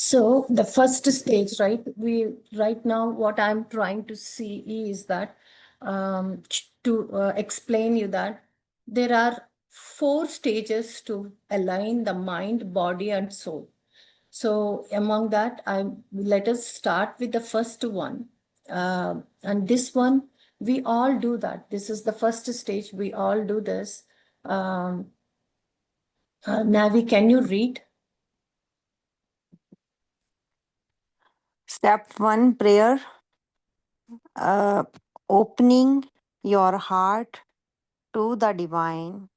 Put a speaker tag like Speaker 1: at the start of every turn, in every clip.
Speaker 1: So the first stage, right? Right now, what I'm trying to see is that to explain you that there are 4 stages to align the mind, body, and soul. So among that, let us start with the first one. And this one, we all do that. This is the first stage. We all do this. Navi, can you read?
Speaker 2: Step 1, prayer. Opening your heart to the divine,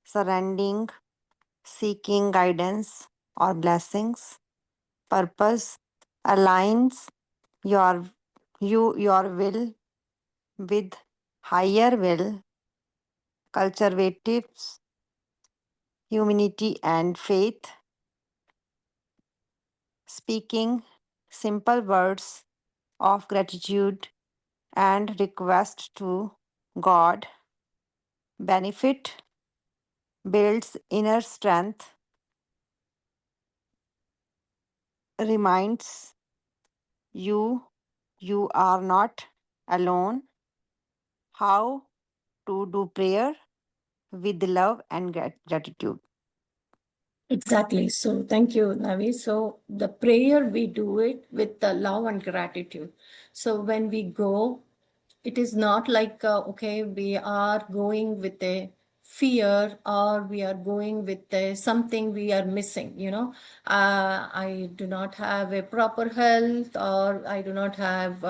Speaker 2: surrendering, seeking guidance or blessings. Purpose aligns your your will with higher will, conservatives, humanity and faith. Speaking simple words of gratitude and request to God. Benefit builds inner strength, reminds you you are not alone. How to do prayer with love and gratitude.
Speaker 1: Exactly. So thank you, Navi. So the prayer, we do it with the love and gratitude. So when we go, it is not like, okay, we are going with a fear or we are going with something we are missing, I do not have a proper health, or I do not have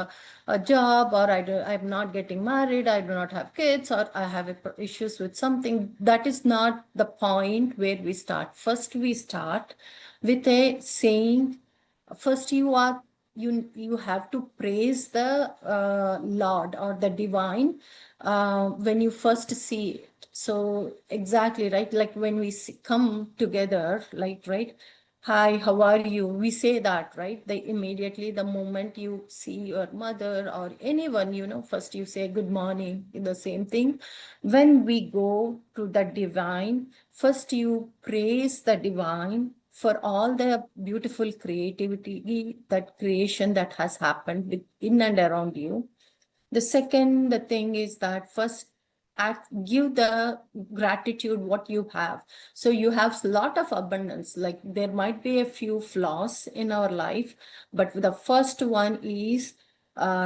Speaker 1: a job, or I'm not getting married, I do not have kids, or I have issues with something. That is not the point where we start. First, we start with a saying. First, you have to praise the Lord or the divine when you first see it. So exactly, right, like when we come together, like, right, hi, how are you, we say that, right? They immediately, the moment you see your mother or anyone, first you say good morning. The same thing when we go to the divine, first you praise the divine for all the beautiful creativity, that creation that has happened within and around you. The thing is that first give the gratitude what you have. So you have a lot of abundance. Like, there might be a few flaws in our life, but the first one is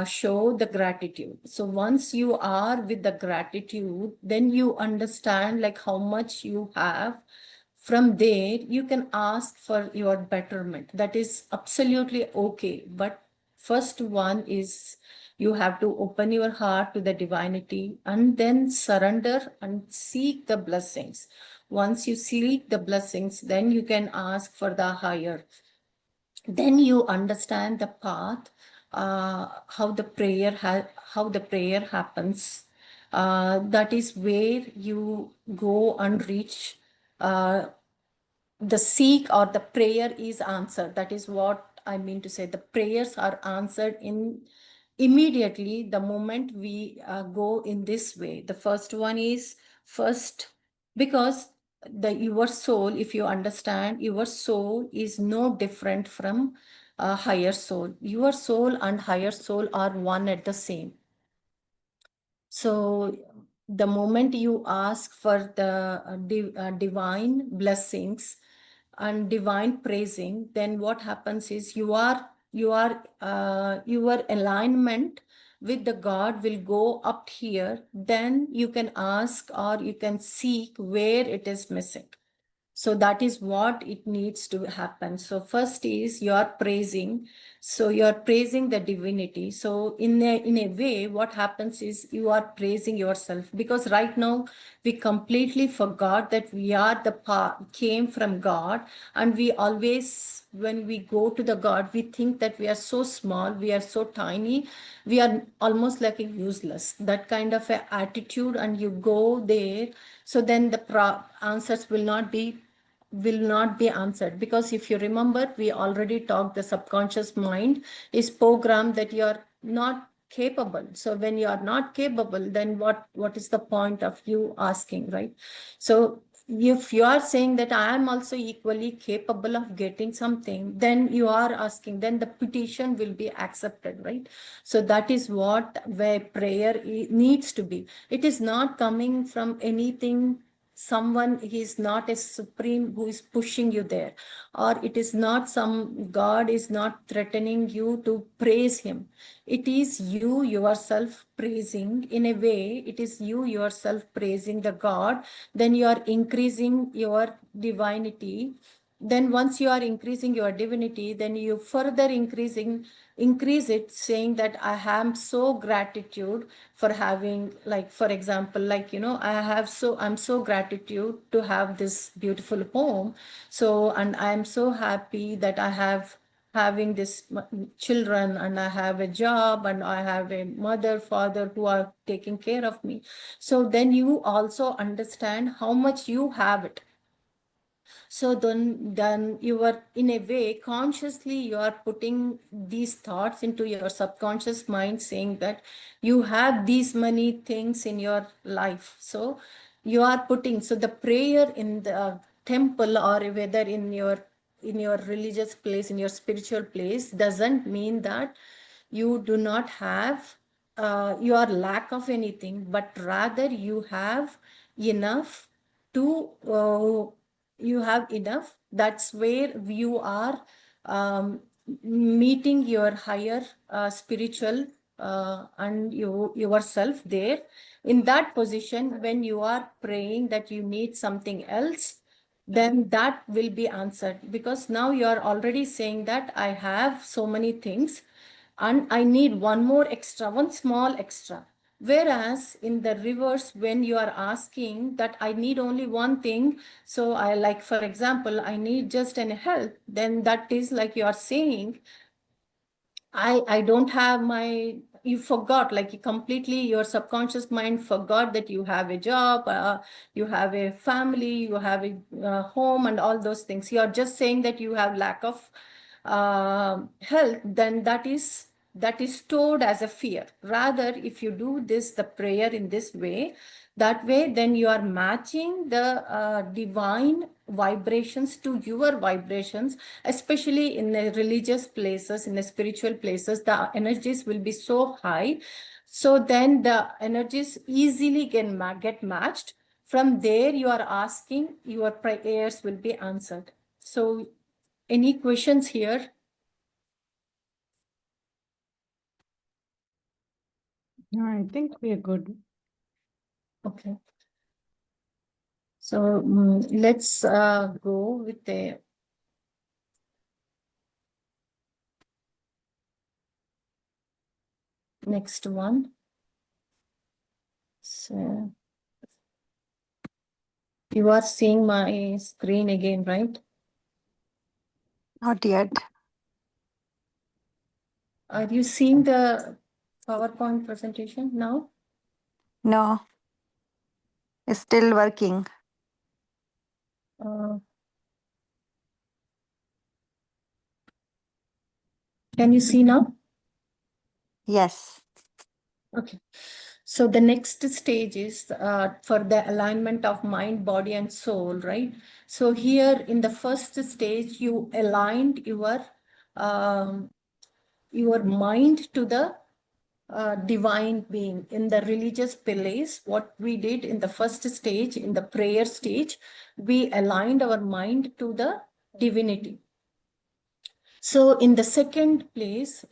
Speaker 1: show the gratitude. So once you are with the gratitude, then you understand like how much you have. From there, you can ask for your betterment. That is absolutely okay. But first one is, you have to open your heart to the divinity and then surrender and seek the blessings. Once you seek the blessings, then you can ask for the higher. Then you understand the path, how the prayer happens. That is where you go and reach. The seek or the prayer is answered. That is what I mean to say. The prayers are answered in immediately the moment we go in this way. The first one is first, because your soul, if you understand, your soul is no different from higher soul. Your soul and higher soul are one at the same. So the moment you ask for the divine blessings and divine praising, then what happens is your alignment with the God will go up here. Then you can ask or you can seek where it is missing. So that is what it needs to happen. So first is you're praising. So you're praising the divinity. So in a way, what happens is you are praising yourself, because right now we completely forgot that we are came from God. And we always, when we go to the God, we think that we are so small, we are so tiny, we are almost like a useless, that kind of a attitude. And you go there, so then the answers will not be answered. Because if you remember, we already talked, the subconscious mind is programmed that you are not capable. So when you are not capable, then what is the point of you asking, right? So if you are saying that I am also equally capable of getting something, then you are asking, then the petition will be accepted, right? So that is what where prayer needs to be. It is not coming from anything, someone, he is not a supreme who is pushing you there, or it is not some God is not threatening you to praise him. It is you yourself praising. In a way, it is you yourself praising the God. Then you are increasing your divinity. Then once you are increasing your divinity, then you further increase it, saying that I am so gratitude for having, like, for example, like, I'm so gratitude to have this beautiful home. So, and I'm so happy that I have having this children, and I have a job, and I have a mother, father who are taking care of me. So then you also understand how much you have it. So then you are, in a way, consciously you are putting these thoughts into your subconscious mind, saying that you have these many things in your life. So you are putting, so the prayer in the temple, or whether in your religious place, in your spiritual place, doesn't mean that you do not have your lack of anything, but rather you have enough to you have enough. That's where you are meeting your higher spiritual and yourself there. In that position, when you are praying that you need something else, then that will be answered, because now you are already saying that I have so many things and I need one more extra, one small extra. Whereas in the reverse, when you are asking that I need only one thing, so I, like, for example, I need just an help, then that is like you are saying, I don't have my, you forgot, like, you completely, your subconscious mind forgot that you have a job, you have a family, you have a home, and all those things. You are just saying that you have lack of health. Then that is stored as a fear. Rather, if you do this, the prayer in this way, that way, then you are matching the divine vibrations to your vibrations. Especially in the religious places, in the spiritual places, the energies will be so high. So then the energies easily get matched. From there, you are asking, your prayers will be answered. So any questions here?
Speaker 3: No, I think we are good.
Speaker 1: Okay. So let's go with the next one. So you are seeing my screen again, right?
Speaker 2: Not yet.
Speaker 1: Are you seeing the PowerPoint presentation now?
Speaker 2: No, it's still working.
Speaker 1: Uh, can you see now?
Speaker 2: Yes.
Speaker 1: Okay. So the next stage is for the alignment of mind, body, and soul, right? So here in the first stage, you aligned your mind to the divine being. In the religious place, what we did in the first stage, in the prayer stage, we aligned our mind to the divinity. So in the second place,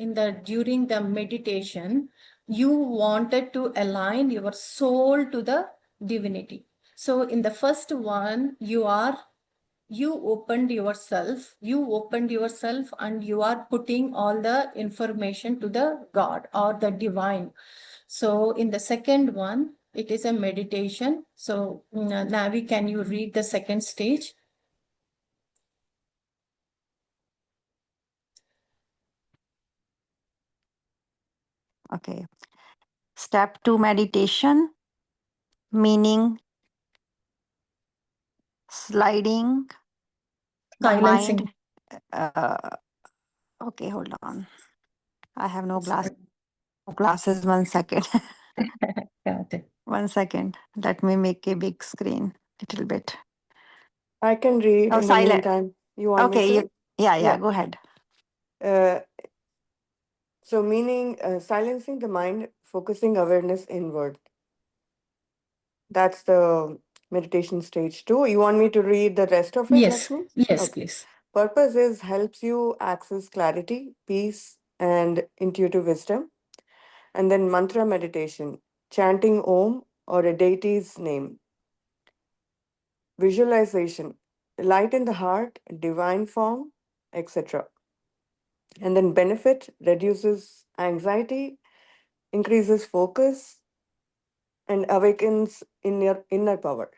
Speaker 1: during the meditation, you wanted to align your soul to the divinity. So in the first one, you opened yourself, and you are putting all the information to the God or the divine. So in the second one, it is a meditation. So Navi, can you read the second stage?
Speaker 2: Okay. Step 2 meditation, meaning sliding the mind.
Speaker 1: Silencing.
Speaker 2: Uh, okay, hold on. I have no glasses. 1 second.
Speaker 1: Got it.
Speaker 2: 1 second. Let me make a big screen little bit.
Speaker 4: I can read
Speaker 2: Oh,
Speaker 4: in the
Speaker 2: silent.
Speaker 4: meantime. You want me
Speaker 2: Okay,
Speaker 4: to?
Speaker 2: yeah, go ahead.
Speaker 4: Uh, so meaning silencing the mind, focusing awareness inward. That's the meditation stage 2. You want me to read the rest of it,
Speaker 1: Yes,
Speaker 4: Lakshmi?
Speaker 1: yes,
Speaker 4: Okay.
Speaker 1: please.
Speaker 4: Purpose is helps you access clarity, peace, and intuitive wisdom. And then mantra meditation, chanting Om or a deity's name. Visualization, light in the heart, divine form, etc. And then benefit reduces anxiety, increases focus, and awakens inner power.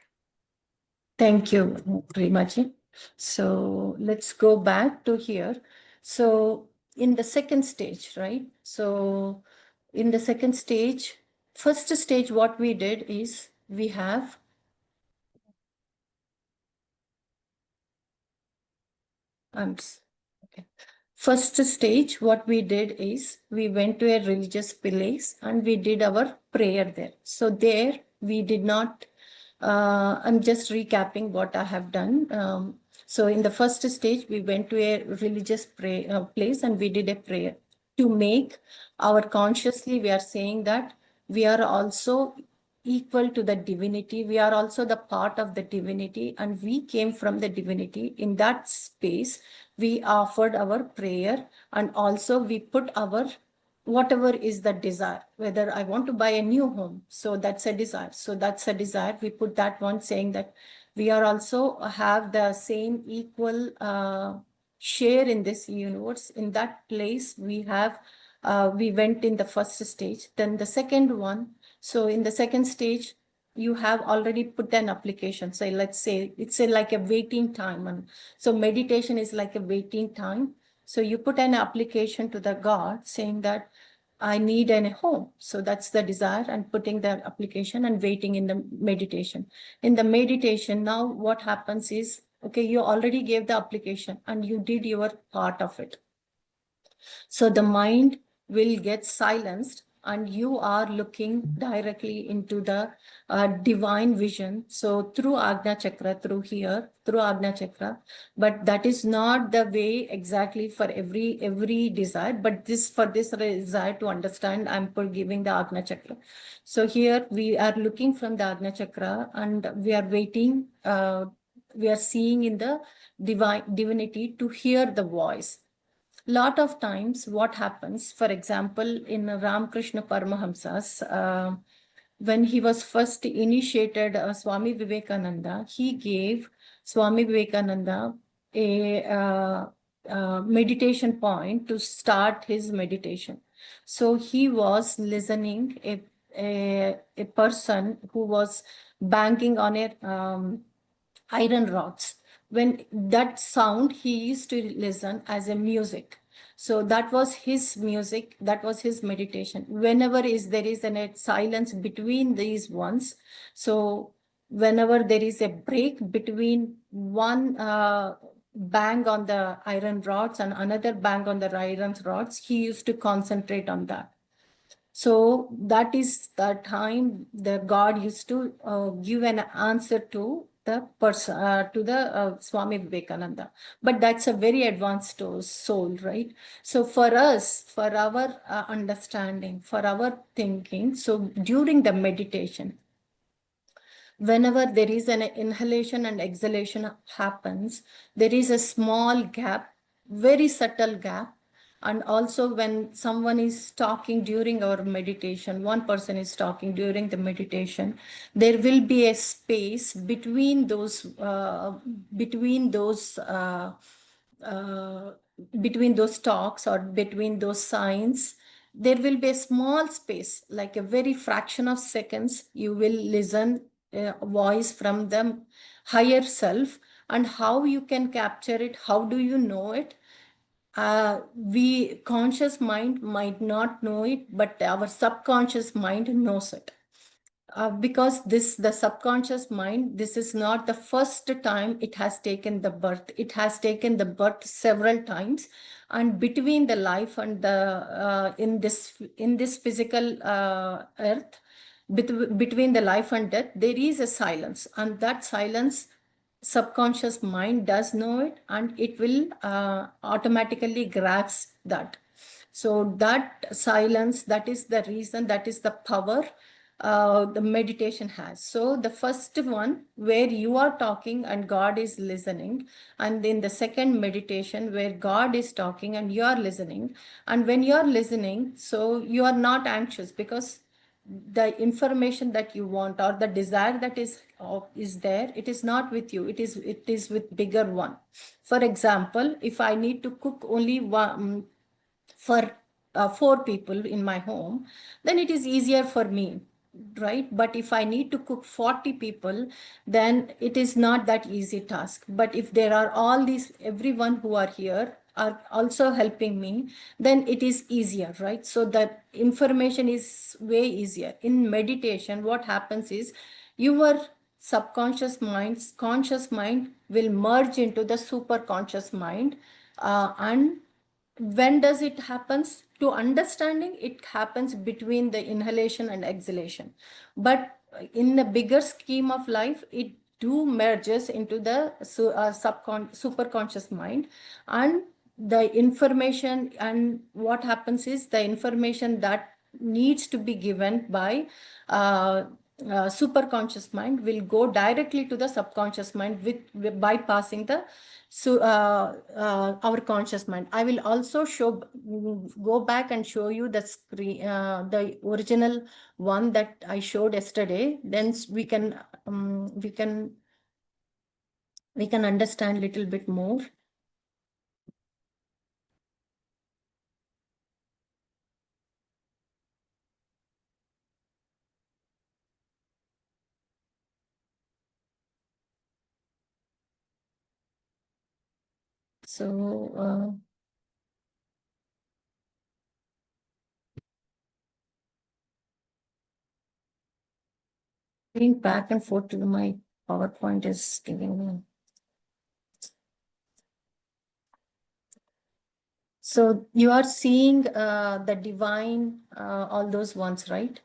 Speaker 1: Thank you, Rimaji. So let's go back to here. So in the second stage, right? So in the second stage, first stage, what we did is we have okay. First stage, what we did is we went to a religious place and we did our prayer there. So there we did not, I'm just recapping what I have done. So in the first stage, we went to a religious place and we did a prayer to make our consciously, we are saying that we are also equal to the divinity. We are also the part of the divinity and we came from the divinity. In that space, we offered our prayer and also we put our whatever is the desire, whether I want to buy a new home. So that's a desire. So that's a desire. We put that one saying that we are also have the same equal share in this universe. In that place, we have, we went in the first stage. Then the second one, so in the second stage, you have already put an application. So let's say it's like a waiting time. And so meditation is like a waiting time. So you put an application to the God saying that I need a home. So that's the desire and putting the application and waiting in the meditation. In the meditation, now what happens is, okay, you already gave the application and you did your part of it. So the mind will get silenced and you are looking directly into the divine vision. So through Agna Chakra, through here, through Agna Chakra, but that is not the way exactly for every desire, but this for this desire to understand, I'm giving the Agna Chakra. So here we are looking from the Agna Chakra and we are waiting, we are seeing in the divinity to hear the voice. Lot of times what happens, for example, in Ramakrishna Paramahamsa's, when he was first initiated Swami Vivekananda, he gave Swami Vivekananda a meditation point to start his meditation. So he was listening a person who was banging on a iron rods. When that sound, he used to listen as a music. So that was his music, that was his meditation. Whenever there is a silence between these ones, so whenever there is a break between one bang on the iron rods and another bang on the iron rods, he used to concentrate on that. So that is the time the God used to give an answer to the person, to the Swami Vivekananda. But that's a very advanced soul, right? So for us, for our understanding, for our thinking, so during the meditation, whenever there is an inhalation and exhalation happens, there is a small gap, very subtle gap. And also when someone is talking during our meditation, one person is talking during the meditation, there will be a space between those uh, between those talks or between those signs. There will be a small space, like a very fraction of seconds, you will listen a voice from the higher self. And how you can capture it, how do you know it? We conscious mind might not know it, but our subconscious mind knows it. Because the subconscious mind, this is not the first time it has taken the birth. It has taken the birth several times, and between the life and the in this physical earth, between the life and death, there is a silence, and that silence subconscious mind does know it, and it will automatically grasp that. So that silence, that is the reason, that is the power the meditation has. So the first one where you are talking and God is listening, and then the second meditation where God is talking and you are listening. And when you are listening, so you are not anxious, because the information that you want or the desire that is there, it is not with you, it is with bigger one. For example, if I need to cook only one for 4 people in my home, then it is easier for me, right? But if I need to cook 40 people, then it is not that easy task. But if there are all these, everyone who are here are also helping me, then it is easier, right? So that information is way easier. In meditation, what happens is your subconscious mind's conscious mind will merge into the super conscious mind, and when does it happens? To understanding, it happens between the inhalation and exhalation. But in the bigger scheme of life, it do merges into the super conscious mind. And the information, and what happens is the information that needs to be given by super conscious mind will go directly to the subconscious mind with bypassing the our conscious mind. I will also go back and show you the screen, the original one that I showed yesterday. Then we can understand a little bit more. So going back and forth to my PowerPoint is giving me. So you are seeing the divine, all those ones, right?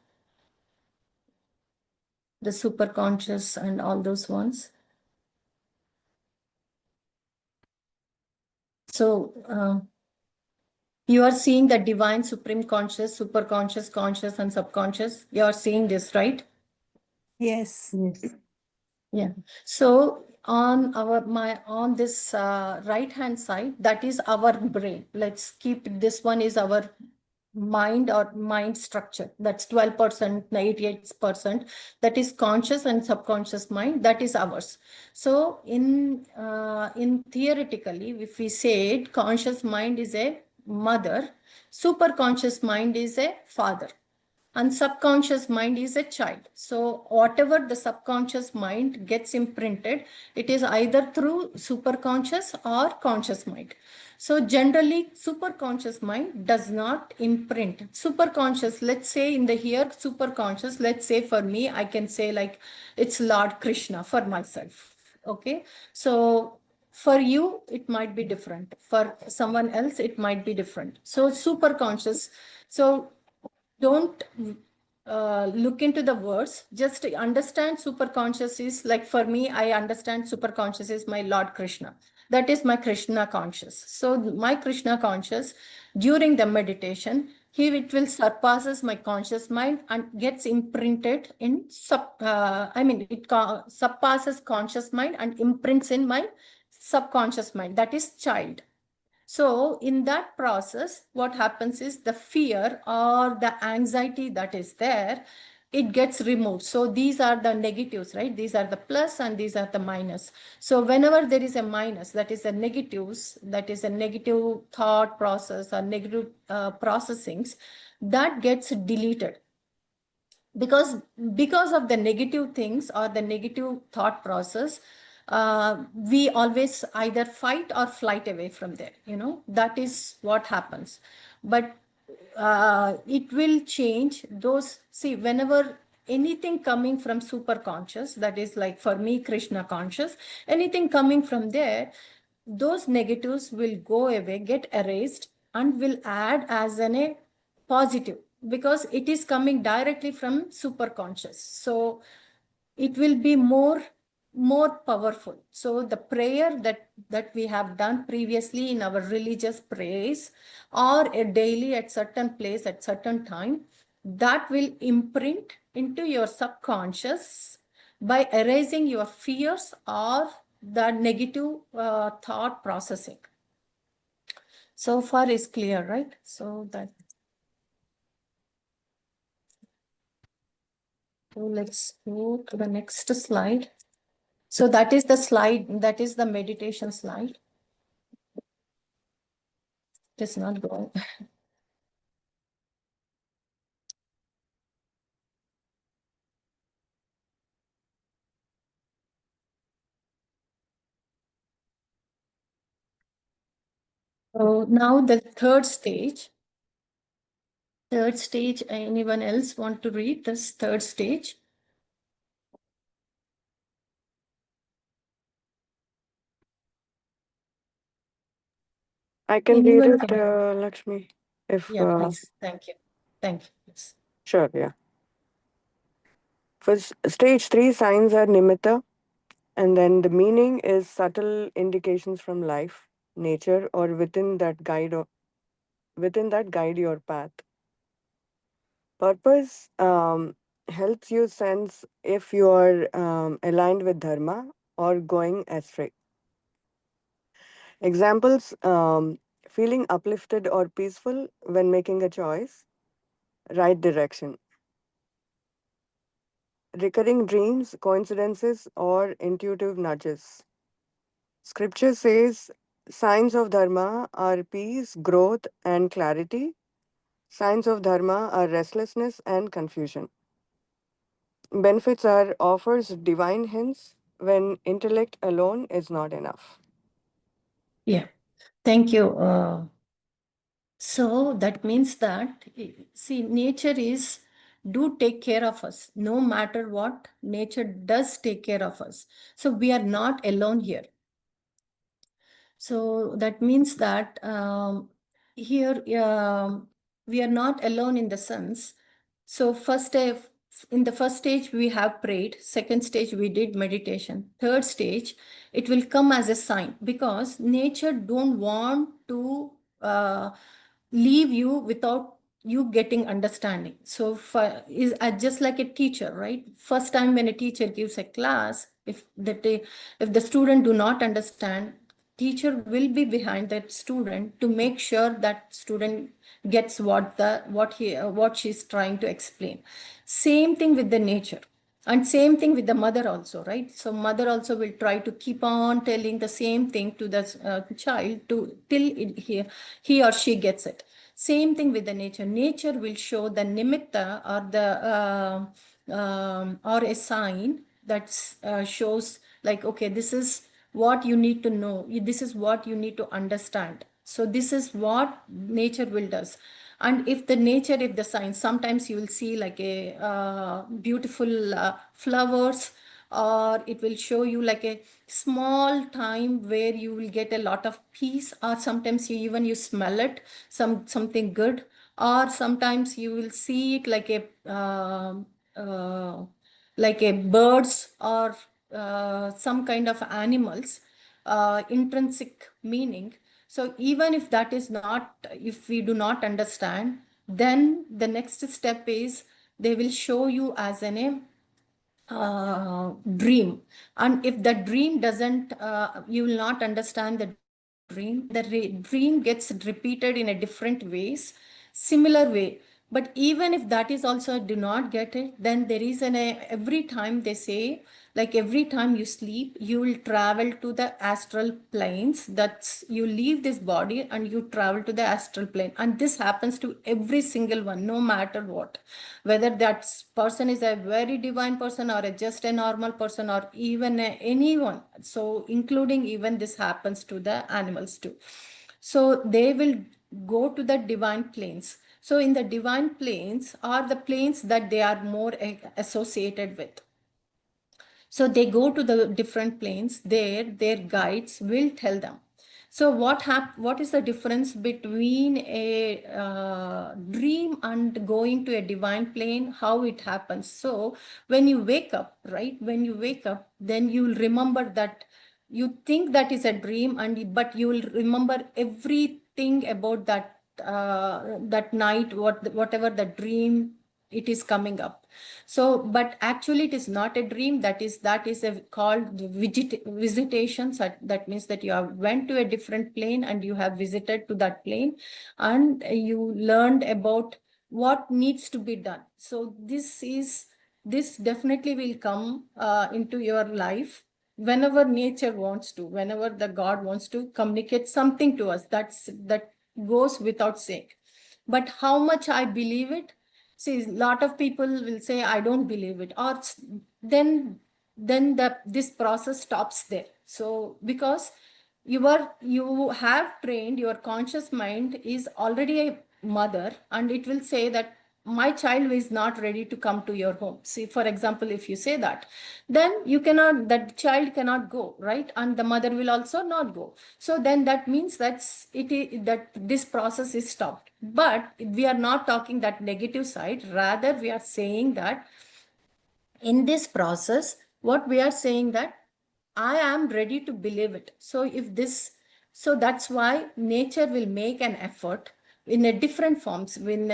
Speaker 1: The super conscious and all those ones. So you are seeing the divine, supreme conscious, super conscious, conscious, and subconscious. You are seeing this, right?
Speaker 2: Yes.
Speaker 3: Yes.
Speaker 1: Yeah. So on this right hand side, that is our brain. Let's keep this one is our mind or mind structure. That's 12%, 88%. That is conscious and subconscious mind. That is ours. So in theoretically, if we say it, conscious mind is a mother, super conscious mind is a father, and subconscious mind is a child. So whatever the subconscious mind gets imprinted, it is either through superconscious or conscious mind. So generally, superconscious mind does not imprint. Superconscious, let's say in the here, superconscious, let's say for me, I can say like it's Lord Krishna for myself. Okay. So for you, it might be different. For someone else, it might be different. So superconscious. So don't look into the words, just understand superconscious is like, for me, I understand superconscious is my Lord Krishna. That is my Krishna conscious. So my Krishna conscious, during the meditation, it will surpasses my conscious mind and gets imprinted in surpasses conscious mind and imprints in my subconscious mind, that is child. So in that process, what happens is the fear or the anxiety that is there, it gets removed. So these are the negatives, right? These are the plus and these are the minus. So whenever there is a minus, that is a negatives, that is a negative thought process or negative processings, that gets deleted. Because of the negative things or the negative thought process, we always either fight or flight away from there, that is what happens. But it will change those. See, whenever anything coming from super conscious, that is like for me Krishna conscious, anything coming from there, those negatives will go away, get erased, and will add as a positive, because it is coming directly from super conscious. So it will be more more powerful. So the prayer that we have done previously in our religious praise, or a daily at certain place at certain time, that will imprint into your subconscious by erasing your fears or the negative thought processing. So far is clear, right? So let's go to the next slide. So that is the slide, that is the meditation slide. It is not going. So now the third stage. Anyone else want to read this third stage?
Speaker 4: I can read
Speaker 1: Anyone
Speaker 4: it,
Speaker 1: can.
Speaker 4: Lakshmi. If
Speaker 1: Yeah, please. Thank you. Thank you. Yes.
Speaker 4: sure, yeah. For stage 3, signs are nimitta, and then the meaning is subtle indications from life, nature, or within that guide your path. Purpose helps you sense if you are aligned with dharma or going astray. Examples: feeling uplifted or peaceful when making a choice, right direction. Recurring dreams, coincidences, or intuitive nudges. Scripture says signs of dharma are peace, growth, and clarity. Signs of dharma are restlessness and confusion. Benefits are offers divine hints when intellect alone is not enough.
Speaker 1: Yeah. Thank you. So that means that, see, nature is do take care of us. No matter what, nature does take care of us. So we are not alone here. So that means that here we are not alone in the sense. So in the first stage we have prayed, second stage we did meditation, third stage it will come as a sign, because nature don't want to leave you without you getting understanding. So is just like a teacher, right? First time when a teacher gives a class, if the student do not understand, teacher will be behind that student to make sure that student gets what she's trying to explain. Same thing with the nature. And same thing with the mother also, right? So mother also will try to keep on telling the same thing to the child till he or she gets it. Same thing with the nature. Nature will show the nimitta, or or a sign that shows like, okay, this is what you need to know. This is what you need to understand. So this is what nature will does. And if the signs, sometimes you will see like a beautiful flowers, or it will show you like a small time where you will get a lot of peace, or sometimes you smell it, something good, or sometimes you will see it uh, like a birds, or some kind of animals, intrinsic meaning. So even if that is not, if we do not understand, then the next step is they will show you as dream. And if the dream doesn't, you will not understand the dream, dream gets repeated in a different ways, similar way. But even if that is also do not get it, then there is every time they say, like every time you sleep, you will travel to the astral planes. That's, you leave this body and you travel to the astral plane. And this happens to every single one, no matter what, whether that person is a very divine person, or just a normal person, or even anyone. So including even this happens to the animals too. So they will go to the divine planes. So in the divine planes are the planes that they are more associated with. So they go to the different planes. There, their guides will tell them. So what is the difference between a dream and going to a divine plane? How it happens? So when you wake up, right? When you wake up, then you'll remember that you think that is a dream, but you will remember everything about that night, whatever the dream it is coming up. So, but actually it is not a dream. That is called visitation. So that means that you have went to a different plane and you have visited to that plane, and you learned about what needs to be done. So this definitely will come into your life whenever nature wants to, whenever the God wants to communicate something to us. That goes without saying. But how much I believe it? See, a lot of people will say, I don't believe it. Or then this process stops there. So because you have trained, your conscious mind is already a mother, and it will say that my child is not ready to come to your home. See, for example, if you say that, then that child cannot go, right? And the mother will also not go. So then that means that this process is stopped. But we are not talking that negative side. Rather, we are saying that in this process, what we are saying that I am ready to believe it. So that's why nature will make an effort in a different forms. When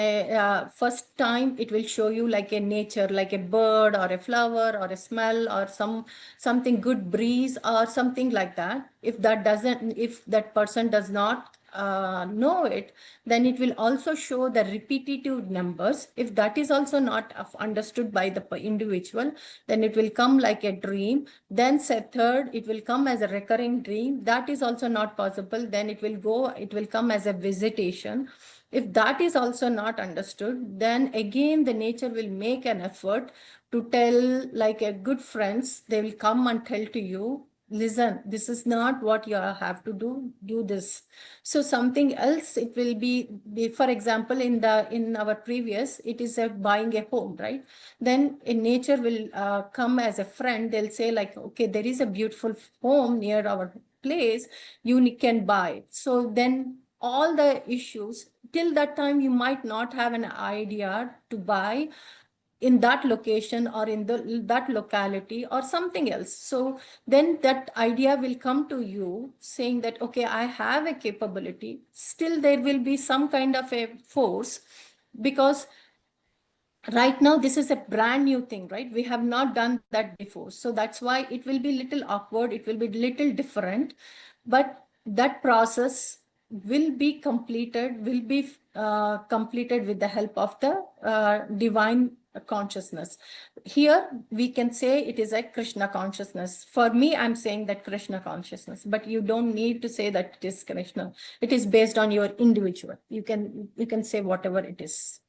Speaker 1: first time it will show you like a nature, like a bird or a flower or a smell or something good breeze or something like that. If that person does not know it, then it will also show the repetitive numbers. If that is also not understood by the individual, then it will come like a dream. Then third, it will come as a recurring dream. That is also not possible. Then it will come as a visitation. If that is also not understood, then again the nature will make an effort to tell, like a good friends, they will come and tell to you, listen, this is not what you have to do this. So something else, it will be for example, in our previous, it is buying a home, right? Then in nature will come as a friend. They'll say like, okay, there is a beautiful home near our place, you can buy it. So then all the issues, till that time you might not have an idea to buy in that location or in that locality or something else. So then that idea will come to you saying that, okay, I have a capability. Still there will be some kind of a force, because right now this is a brand new thing, right? We have not done that before. So that's why it will be little awkward, it will be little different, but that process will be completed with the help of the divine consciousness. Here we can say it is a Krishna consciousness. For me, I'm saying that Krishna consciousness, but you don't need to say that it is Krishna. It is based on your individual. You can say whatever it is.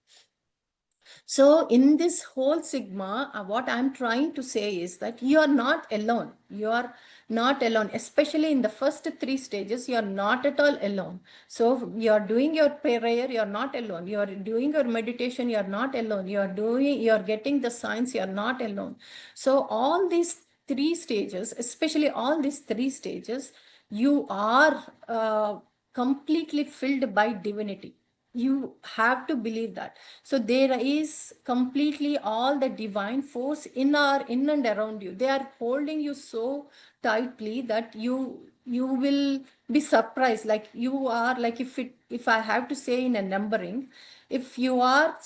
Speaker 1: So in this whole sigma, what I'm trying to say is that you are not alone. You are not alone, especially in the first 3 stages, you are not at all alone. So you are doing your prayer, you are not alone. You are doing your meditation, you are not alone. You are getting the signs, you are not alone. So all these 3 stages, especially all these 3 stages, you are completely filled by divinity. You have to believe that. So there is completely all the divine force in and around you. They are holding you so tightly that you will be surprised. Like you are, like if I have to say in a numbering, if you are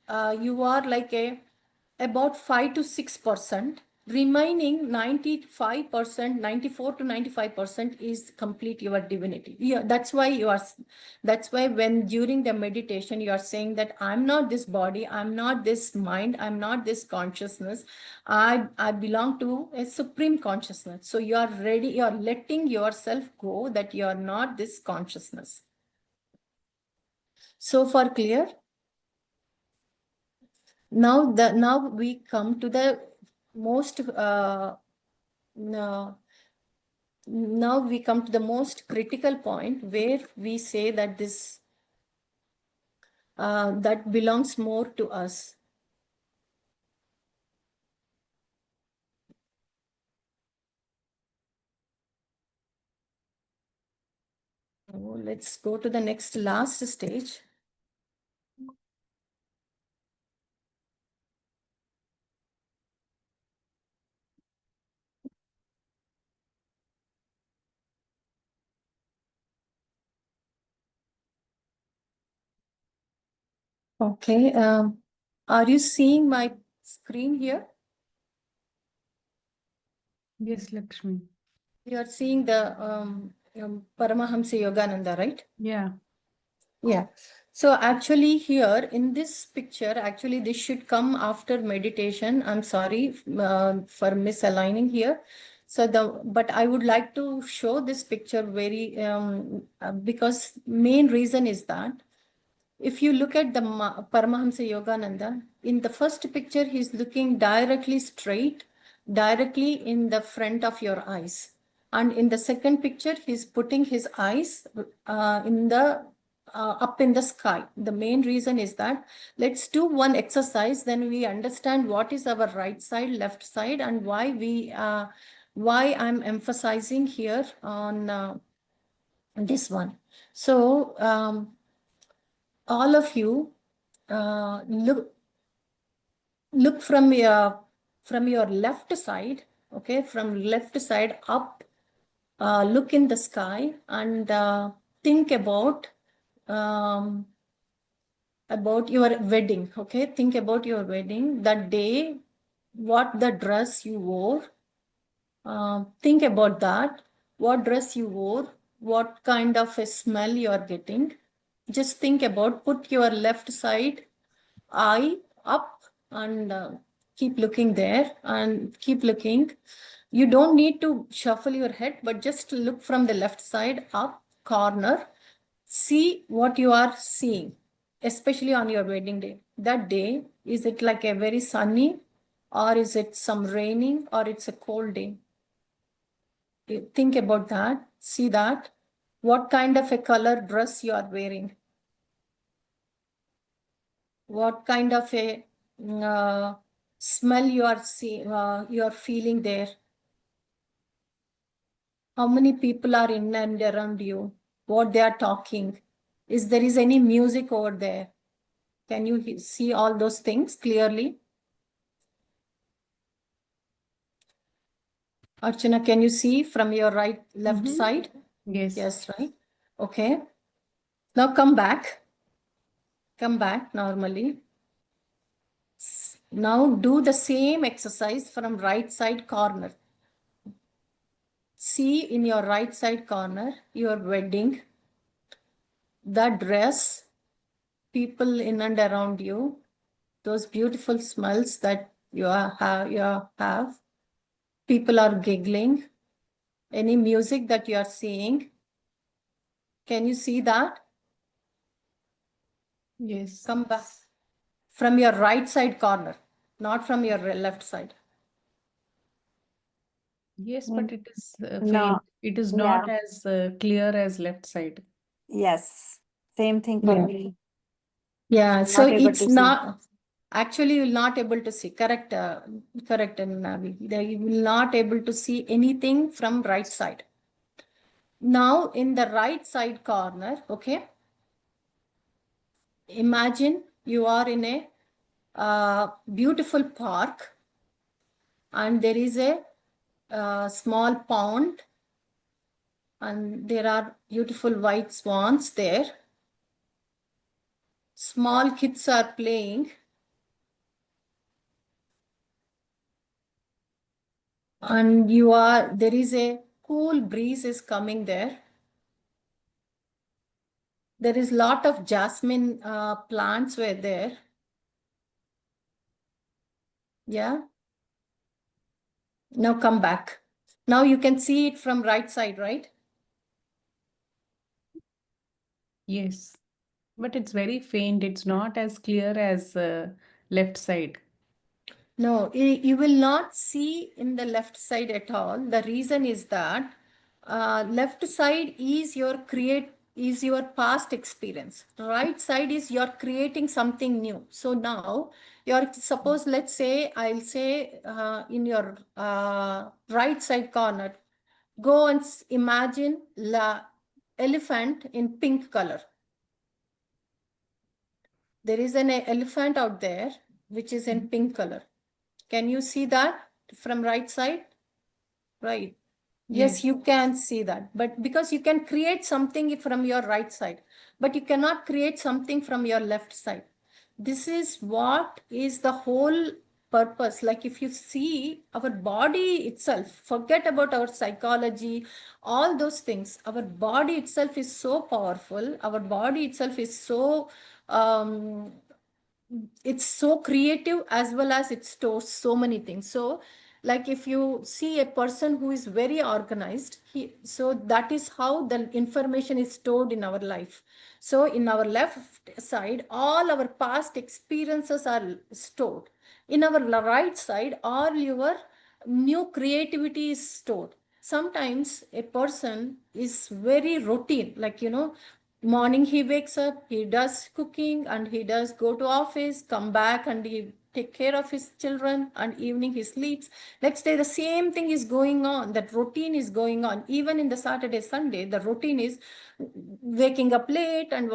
Speaker 1: like about 5 to 6%, remaining 95%, 94 to 95% is complete your divinity. Yeah, that's why when during the meditation you are saying that I'm not this body, I'm not this mind, I'm not this consciousness, I belong to a supreme consciousness. So you are ready, you are letting yourself go, that you are not this consciousness. So far clear? Now we come to the most now we come to the most critical point, where we say that this that belongs more to us. Oh, let's go to the next last stage. Okay. Are you seeing my screen here?
Speaker 3: Yes, Lakshmi.
Speaker 1: You are seeing the Paramahamsa Yogananda, right?
Speaker 3: Yeah.
Speaker 1: Yeah. So actually here in this picture, actually this should come after meditation. I'm sorry for misaligning here. So but I would like to show this picture very because main reason is that if you look at the Paramahamsa Yogananda, in the first picture, he's looking directly straight, directly in the front of your eyes. And in the second picture, he's putting his eyes in the up in the sky. The main reason is that let's do one exercise, then we understand what is our right side, left side, and why I'm emphasizing here on this one. So all of you look from your left side, okay, from left side up, look in the sky and think about your wedding, okay? Think about your wedding, that day, what the dress you wore. Think about that, what dress you wore, what kind of a smell you are getting. Just think about, put your left side eye up and keep looking there and keep looking. You don't need to shuffle your head, but just look from the left side up corner. See what you are seeing, especially on your wedding day. That day, is it like a very sunny or is it some raining or it's a cold day? Think about that. See that. What kind of a color dress you are wearing? What kind of a smell you are feeling there? How many people are in and around you? What they are talking? Is there is any music over there? Can you see all those things clearly? Archana, can you see from your left
Speaker 3: Mhm.
Speaker 1: side?
Speaker 3: Yes.
Speaker 1: Yes, right? Okay. Now come back. Come back normally. Now do the same exercise from right side corner. See in your right side corner, your wedding, the dress, people in and around you, those beautiful smells that you have. People are giggling. Any music that you are seeing. Can you see that?
Speaker 3: Yes.
Speaker 1: Come back from your right side corner, not from your left side.
Speaker 3: Yes,
Speaker 2: Mm,
Speaker 3: but it is
Speaker 2: No,
Speaker 3: faint. It is
Speaker 2: yeah,
Speaker 3: not as clear as left side.
Speaker 2: yes. Same thing for
Speaker 1: Yeah.
Speaker 2: me.
Speaker 1: Yeah, so
Speaker 2: Not able
Speaker 1: it's
Speaker 2: to see.
Speaker 1: not actually you're not able to see. Correct, correct, Navi. You will not able to see anything from right side. Now in the right side corner, okay, imagine you are in a beautiful park and there is a small pond and there are beautiful white swans there. Small kids are playing and there is a cool breeze is coming there. There is lot of jasmine plants were there. Yeah. Now come back. Now you can see it from right side, right?
Speaker 3: Yes, but it's very faint. It's not as clear as left side.
Speaker 1: No, you will not see in the left side at all. The reason is that left side is your past experience. Right side is you're creating something new. So now suppose let's say I'll say in your right side corner, go and imagine elephant in pink color. There is an elephant out there which is in pink color. Can you see that from right side? Right. Yes, you can see that. But because you can create something from your right side, but you cannot create something from your left side. This is what is the whole purpose. Like if you see our body itself, forget about our psychology, all those things. Our body itself is so powerful. Our body itself is so it's so creative, as well as it stores so many things. So like if you see a person who is very organized, so that is how the information is stored in our life. So in our left side, all our past experiences are stored. In our right side, all your new creativity is stored. Sometimes a person is very routine, like, morning he wakes up, he does cooking, and he does go to office, come back, and he take care of his children, and evening he sleeps. Next day the same thing is going on, that routine is going on. Even in the Saturday, Sunday, the routine is waking up late and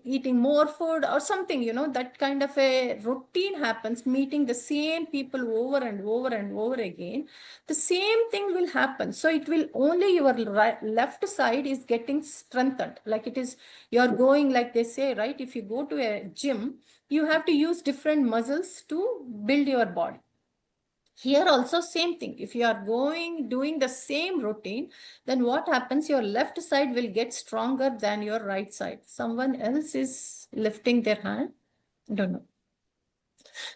Speaker 1: eating more food or something, that kind of a routine happens, meeting the same people over and over and over again. The same thing will happen. So it will only your left side is getting strengthened. Like it is, you're going, like they say, right? If you go to a gym, you have to use different muscles to build your body. Here also same thing. If you are doing the same routine, then what happens? Your left side will get stronger than your right side. Someone else is lifting their hand. Don't know.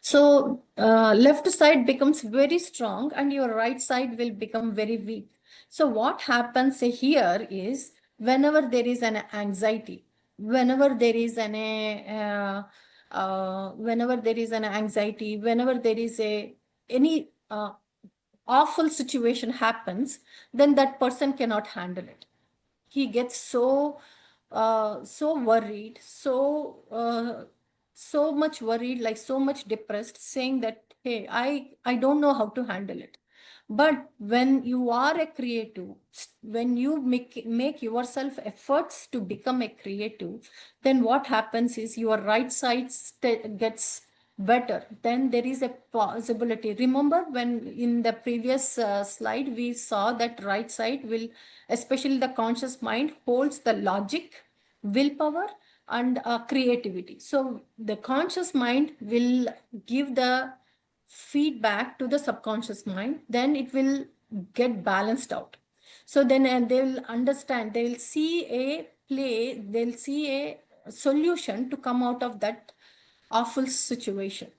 Speaker 1: So left side becomes very strong and your right side will become very weak. So what happens here is, whenever there is an anxiety, whenever there is an anxiety, whenever there is any awful situation happens, then that person cannot handle it. He gets so worried, so much worried, like so much depressed, saying that, hey, I don't know how to handle it. But when you are a creative, when you make yourself efforts to become a creative, then what happens is your right side gets better. Then there is a possibility. Remember when in the previous slide we saw that right side will, especially the conscious mind, holds the logic, willpower, and creativity. So the conscious mind will give the feedback to the subconscious mind, then it will get balanced out. So then they will understand, they will see a play, they'll see a solution to come out of that awful situation.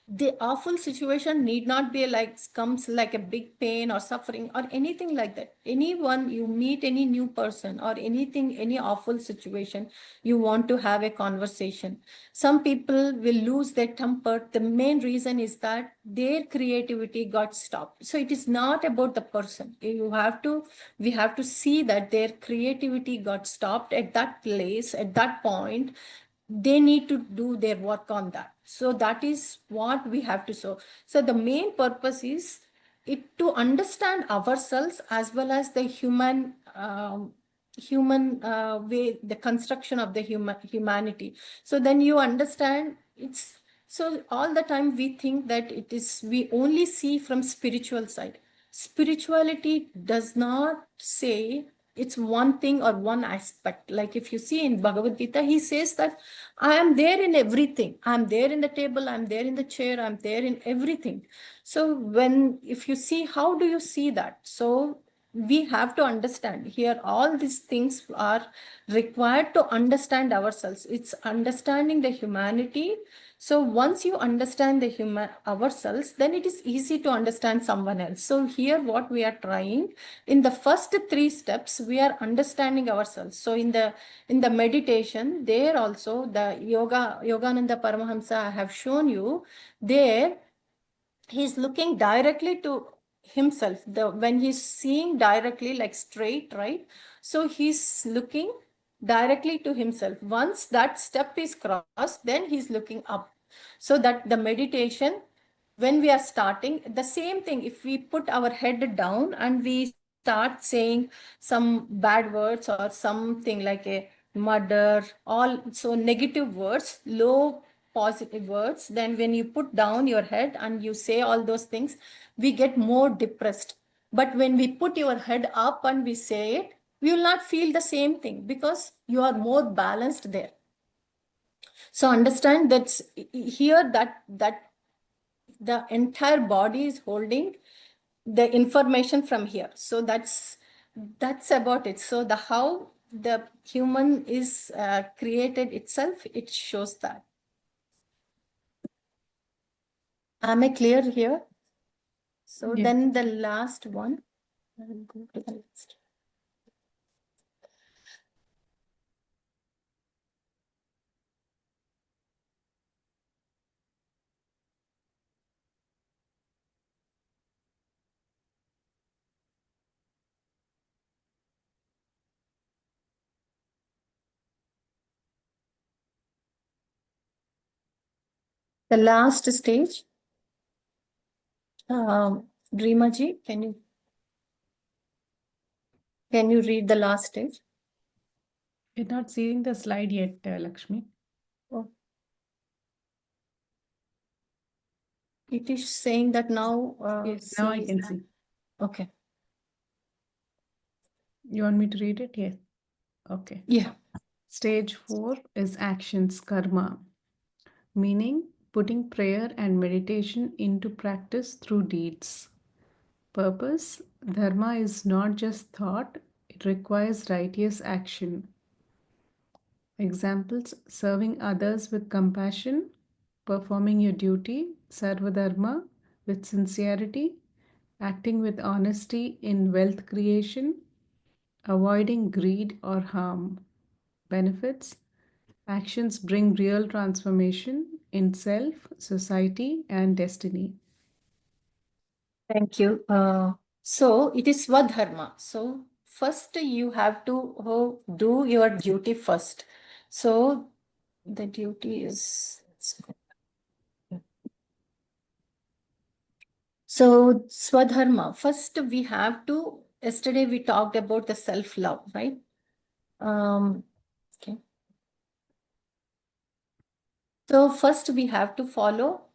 Speaker 1: The awful situation need not be like comes like a big pain or suffering or anything like that. Anyone you meet, any new person or anything, any awful situation, you want to have a conversation. Some people will lose their temper. The main reason is that their creativity got stopped. So it is not about the person. We have to see that their creativity got stopped at that place, at that point. They need to do their work on that. So that is what we have to show. So the main purpose is it to understand ourselves as well as the human way, the construction of the humanity. So then you understand it's, so all the time we think that it is, we only see from spiritual side. Spirituality does not say it's one thing or one aspect. Like if you see in Bhagavad Gita, he says that I am there in everything. I'm there in the table, I'm there in the chair, I'm there in everything. So if you see, how do you see that? So we have to understand here, all these things are required to understand ourselves. It's understanding the humanity. So once you understand ourselves, then it is easy to understand someone else. So here what we are trying, in the first 3 steps, we are understanding ourselves. So in the meditation, there also the Yogananda Paramahamsa I have shown you, there he's looking directly to himself. When he's seeing directly, like straight, right? So he's looking directly to himself. Once that step is crossed, then he's looking up. So that the meditation, when we are starting, the same thing, if we put our head down and we start saying some bad words or something like a murder, all so negative words, low positive words, then when you put down your head and you say all those things, we get more depressed. But when we put your head up and we say it, we will not feel the same thing because you are more balanced there. So understand that's here that the entire body is holding the information from here. So that's about it. So the how the human is created itself, it shows that. Am I clear here? So
Speaker 3: Yes.
Speaker 1: then the last one, I will go to the next. The last stage, Dreamaji, can you read the last stage?
Speaker 3: You're not seeing the slide yet, Lakshmi.
Speaker 1: Oh. It is saying that now.
Speaker 3: Yes, now I
Speaker 1: see-
Speaker 3: can see.
Speaker 1: Okay.
Speaker 3: You want me to read it? Yes. Okay.
Speaker 1: Yeah.
Speaker 3: Stage 4 is actions, karma, meaning putting prayer and meditation into practice through deeds. Purpose, dharma is not just thought, it requires righteous action. Examples, serving others with compassion, performing your duty, sarvadharma, with sincerity, acting with honesty in wealth creation, avoiding greed or harm. Benefits, actions bring real transformation in self, society, and destiny.
Speaker 1: Thank you. So it is Swadharma. So first you have to do your duty first. So the duty is. So Swadharma. First we have to. Yesterday we talked about the self-love, right? Okay. So first we have to follow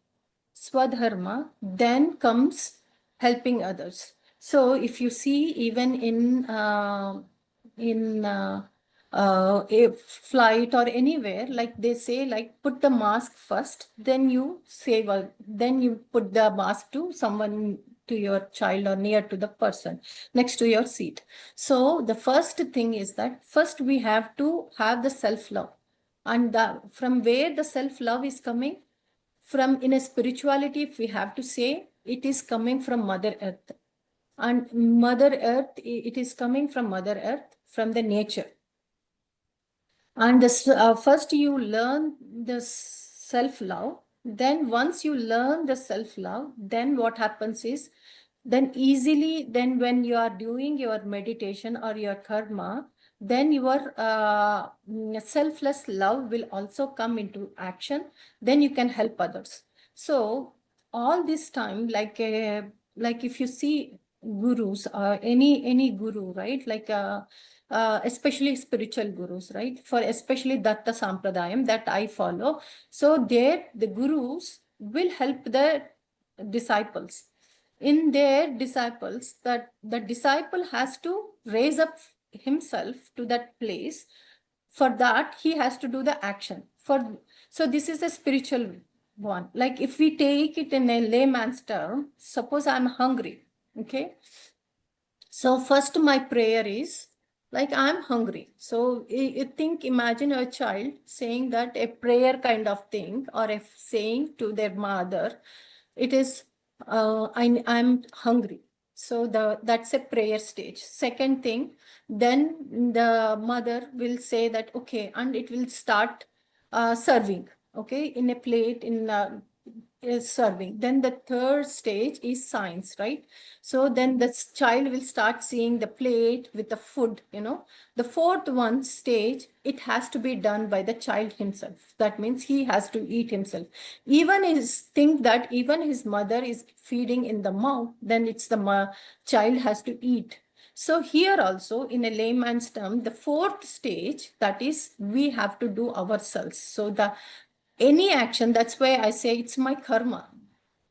Speaker 1: Swadharma, then comes helping others. So if you see even in a flight or anywhere, like they say, like put the mask first, then you save, then you put the mask to someone, to your child or near to the person next to your seat. So the first thing is that first we have to have the self-love. And from where the self-love is coming? From in a spirituality, if we have to say, it is coming from Mother Earth. And Mother Earth, it is coming from Mother Earth, from the nature. And this, first you learn the self-love. Then once you learn the self-love, then what happens is, then easily, then when you are doing your meditation or your karma, then your selfless love will also come into action. Then you can help others. So all this time, like if you see gurus, any guru, right? Like especially spiritual gurus, right? For especially Datta Sampradayam that I follow. So there the gurus will help the disciples. In their disciples, that the disciple has to raise up himself to that place. For that, he has to do the action. So this is a spiritual one. Like if we take it in a layman's term, suppose I'm hungry, okay? So first my prayer is like I'm hungry. So you think, imagine a child saying that a prayer kind of thing, or a saying to their mother, it is I'm hungry. So that's a prayer stage. Second thing, then the mother will say that okay, and it will start serving, okay, in a plate, in is serving. Then the third stage is science, right? So then the child will start seeing the plate with the food, The fourth one stage, it has to be done by the child himself. That means he has to eat himself. Even his think that even his mother is feeding in the mouth, then it's the child has to eat. So here also, in a layman's term, the fourth stage, that is, we have to do ourselves. So any action, that's why I say it's my karma.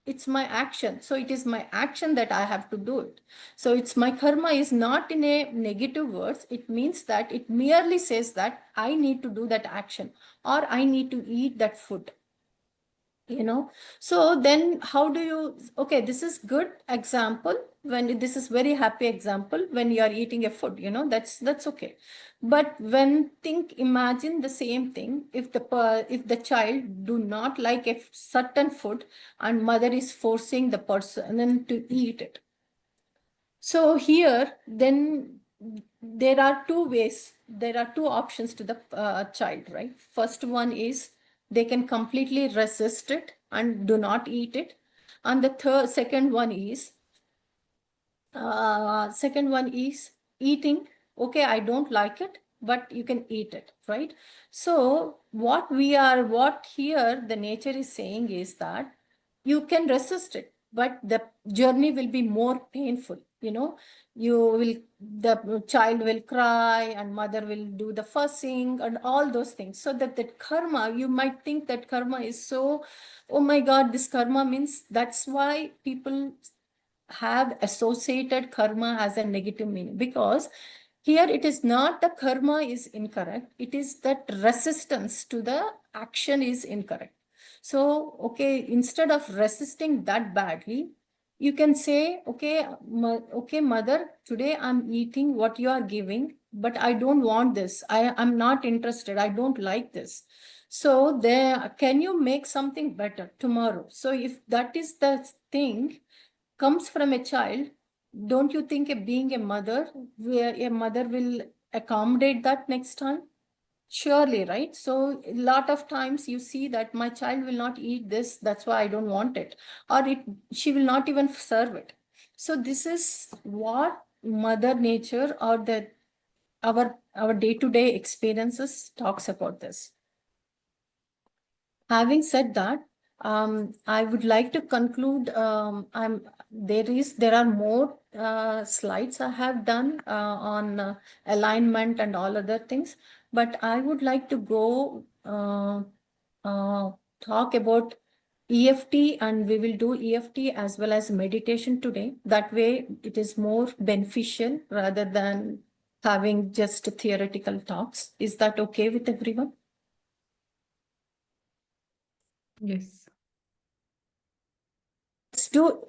Speaker 1: It's my action. So it is my action that I have to do it. So it's my karma is not in a negative words. It means that it merely says that I need to do that action, or I need to eat that food. So then how do you, okay, this is good example, when this is very happy example when you are eating a food, that's okay. But imagine the same thing if the child do not like a certain food and mother is forcing the person to eat it. So here, then there are two ways, there are two options to the child, right? First one is they can completely resist it and do not eat it. And the second one is eating. Okay, I don't like it, but you can eat it, right? So what here the nature is saying is that you can resist it, but the journey will be more painful. The child will cry and mother will do the fussing and all those things. So that karma, you might think that karma is so, oh my God, this karma means, that's why people have associated karma as a negative meaning, because here it is not the karma is incorrect, it is that resistance to the action is incorrect. So, okay, instead of resisting that badly, you can say, okay, okay, mother, today I'm eating what you are giving, but I don't want this. I'm not interested. I don't like this. So there, can you make something better tomorrow? So if that is the thing comes from a child, don't you think being a mother, where a mother will accommodate that next time? Surely, right? So a lot of times you see that my child will not eat this, that's why I don't want it, or she will not even serve it. So this is what Mother Nature or our day-to-day experiences talks about this. Having said that, I would like to conclude. There are more slides I have done on alignment and all other things, but I would like to go talk about EFT, and we will do EFT as well as meditation today. That way, it is more beneficial rather than having just theoretical talks. Is that okay with everyone?
Speaker 3: Yes.
Speaker 1: Let's do,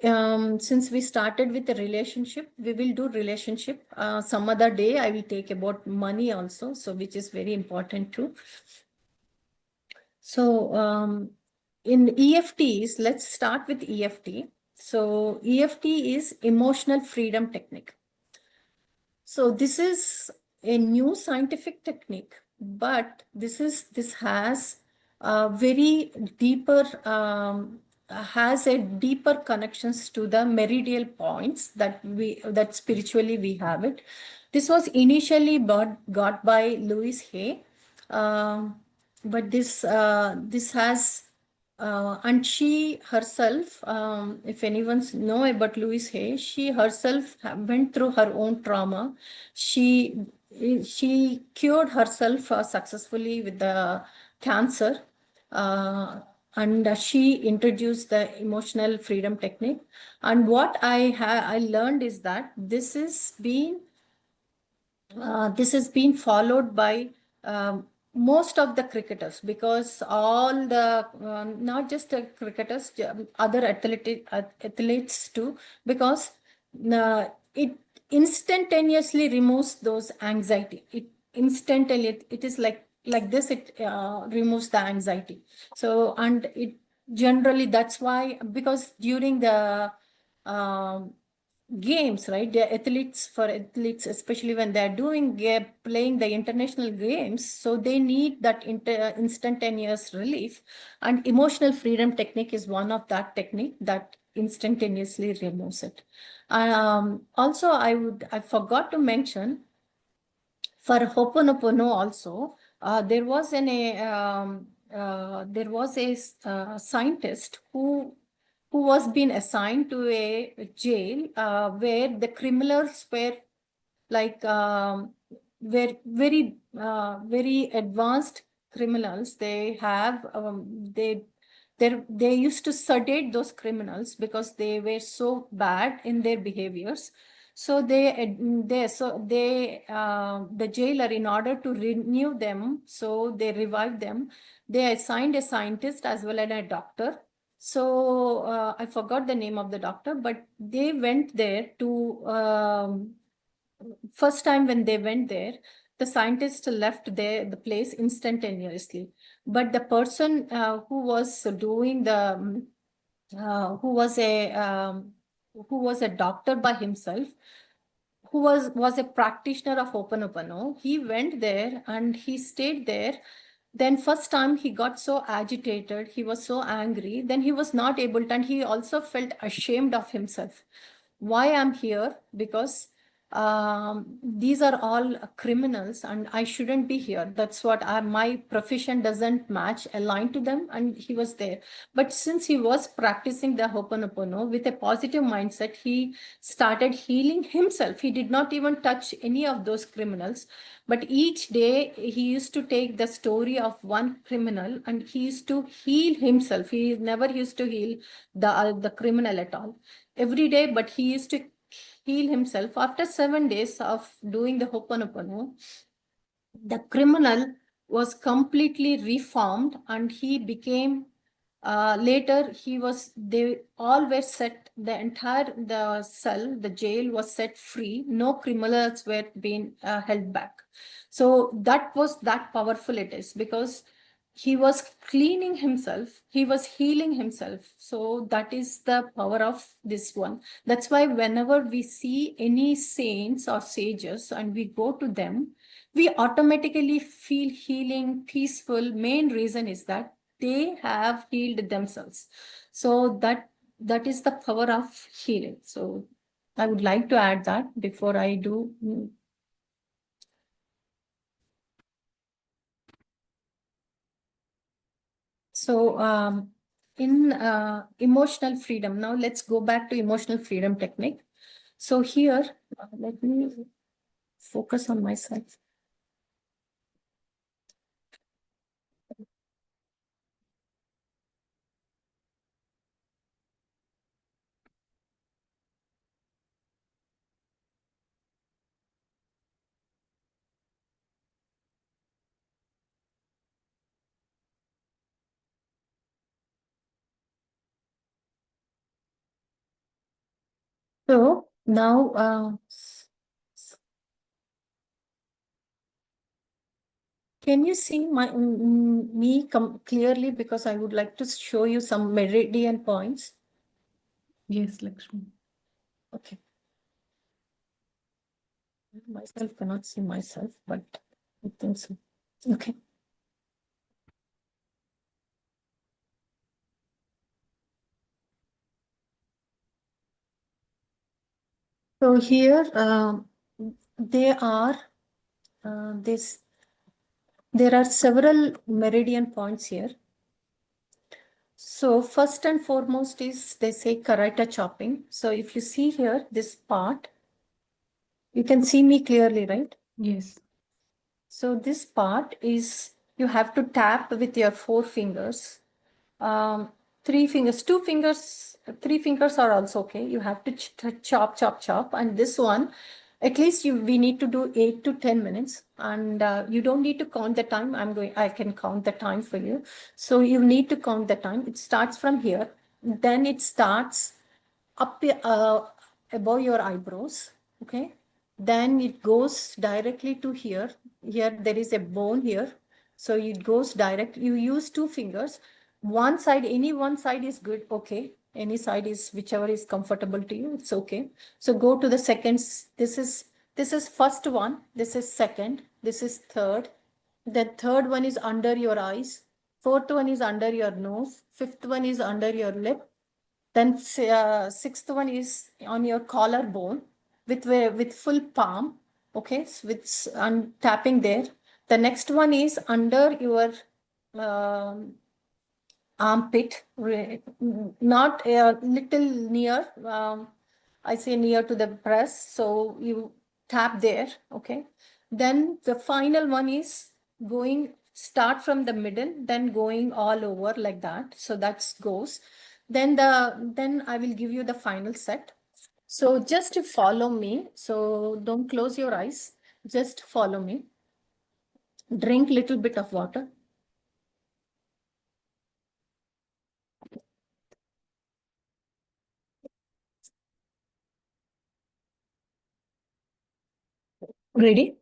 Speaker 1: since we started with the relationship, we will do relationship. Some other day, I will take about money also, so which is very important too. So in EFTs, let's start with EFT. So EFT is emotional freedom technique. So this is a new scientific technique, but this has very deeper has a deeper connections to the meridian points that spiritually we have it. This was initially got by Louis Hay, but this has and she herself, if anyone's know about Louise Hay, she herself went through her own trauma. She cured herself successfully with the cancer, and she introduced the emotional freedom technique. And what I learned is that this has been followed by most of the cricketers, because all the not just the cricketers, other athletes too, because it instantaneously removes those anxiety. It instantaneously, it is like this, it removes the anxiety. So, and it generally, that's why, because during the um, games, right? For athletes, especially when they're playing the international games, so they need that instantaneous relief. And emotional freedom technique is one of that technique that instantaneously removes it. Also, I forgot to mention, for Ho'oponopono also, there was a scientist who was being assigned to a jail where the criminals were like very advanced criminals. They have they used to sedate those criminals because they were so bad in their behaviors. So the jailer, in order to renew them, so they revived them. They assigned a scientist as well as a doctor. So I forgot the name of the doctor, but they went there to first time when they went there, the scientist left the place instantaneously. But the person who was doing the who was a doctor by himself, who was a practitioner of Ho'oponopono, he went there and he stayed there. Then first time he got so agitated, he was so angry, then he was not able to, and he also felt ashamed of himself. Why I'm here? Because these are all criminals and I shouldn't be here. That's what my profession doesn't match, align to them. And he was there. But since he was practicing the Ho'oponopono with a positive mindset, he started healing himself. He did not even touch any of those criminals. But each day he used to take the story of one criminal and he used to heal himself. He never used to heal the criminal at all every day, but he used to heal himself. After 7 days of doing the Ho'oponopono, the criminal was completely reformed and he became later they all were set, the cell, the jail was set free. No criminals were being held back. So that was that powerful it is, because he was cleaning himself, he was healing himself. So that is the power of this one. That's why whenever we see any saints or sages and we go to them, we automatically feel healing, peaceful. Main reason is that they have healed themselves. So that is the power of healing. So I would like to add that before I do. So in emotional freedom, now let's go back to emotional freedom technique. So here, let me focus on myself. So now, can you see me clearly? Because I would like to show you some meridian points.
Speaker 3: Yes, Lakshmi.
Speaker 1: Okay. Myself cannot see myself, but I think so. Okay. So here they are there are several meridian points here. So first and foremost is, they say, karate chopping. So if you see here this part, you can see me clearly, right?
Speaker 3: Yes.
Speaker 1: So this part is, you have to tap with your 4 fingers. 3 fingers, 2 fingers, 3 fingers are also okay. You have to chop, chop, chop. And this one, at least we need to do 8 to 10 minutes. And you don't need to count the time. I can count the time for you. So you need to count the time. It starts from here. Then it starts up above your eyebrows. Okay. Then it goes directly to here. Here there is a bone here. So it goes direct. You use 2 fingers. One side, any one side is good. Okay. Any side is whichever is comfortable to you. It's okay. So go to the seconds. This is first one. This is second. This is third. The third one is under your eyes. Fourth one is under your nose. Fifth one is under your lip. Then sixth one is on your collarbone with full palm. Okay, so with tapping there. The next one is under your um armpit, not a little near. I say near to the breast. So you tap there, okay? Then the final one is start from the middle, then going all over like that. So that goes. Then I will give you the final set. So just to follow me. So don't close your eyes. Just follow me. Drink little bit of water. Ready?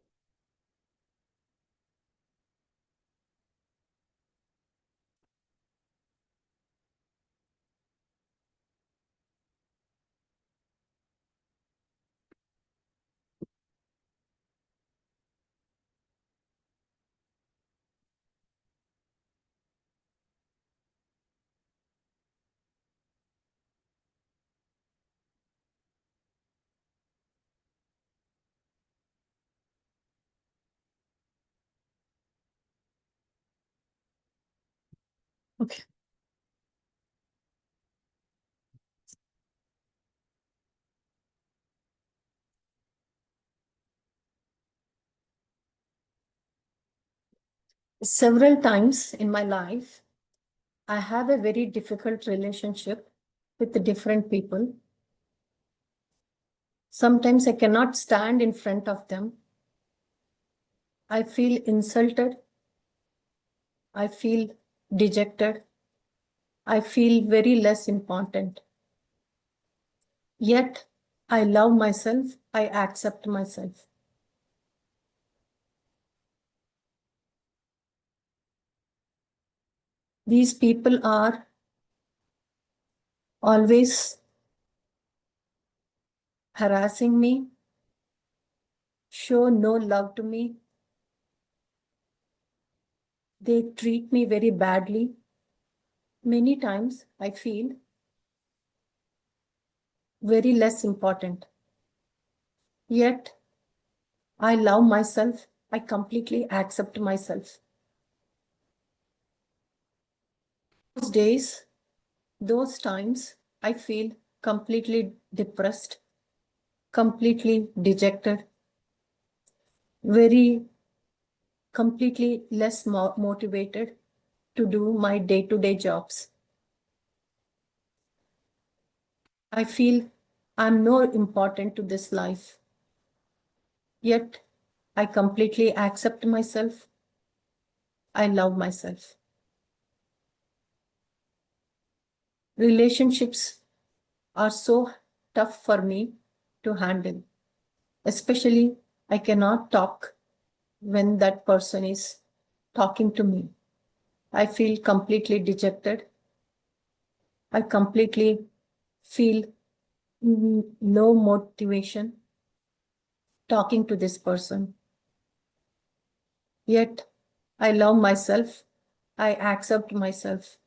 Speaker 1: Okay. Several times in my life, I have a very difficult relationship with the different people. Sometimes I cannot stand in front of them. I feel insulted. I feel dejected. I feel very less important. Yet I love myself. I accept myself. These people are always harassing me, show no love to me. They treat me very badly. Many times I feel very less important. Yet I love myself. I completely accept myself. Those days, those times, I feel completely depressed, completely dejected, very completely less motivated to do my day-to-day jobs. I feel I'm no important to this life. Yet I completely accept myself. I love myself. Relationships are so tough for me to handle. Especially, I cannot talk when that person is talking to me. I feel completely dejected. I completely feel no motivation talking to this person. Yet, I love myself. I accept myself.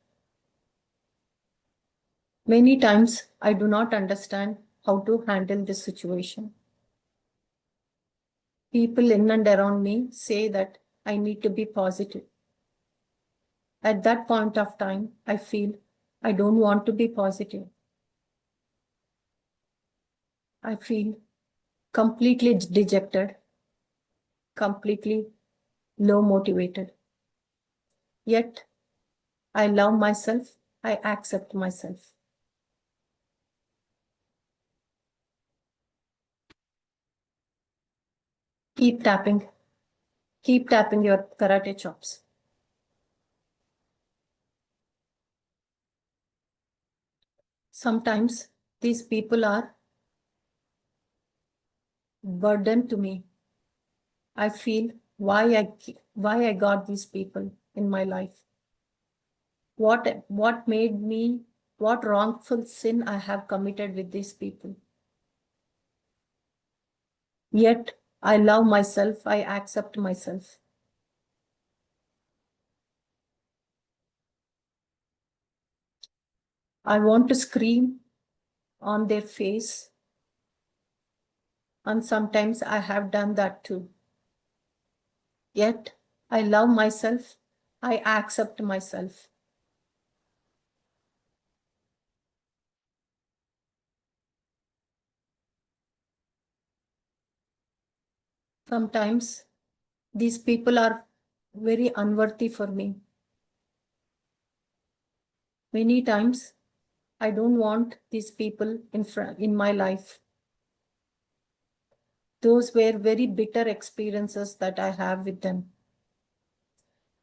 Speaker 1: Many times, I do not understand how to handle this situation. People in and around me say that I need to be positive. At that point of time, I feel I don't want to be positive. I feel completely dejected, completely low motivated. Yet, I love myself. I accept myself. Keep tapping. Keep tapping your karate chops. Sometimes these people are burden to me. I feel why I got these people in my life. What made me, what wrongful sin I have committed with these people. Yet I love myself, I accept myself. I want to scream on their face, and sometimes I have done that too. Yet I love myself, I accept myself. Sometimes these people are very unworthy for me. Many times I don't want these people in my life. Those were very bitter experiences that I have with them.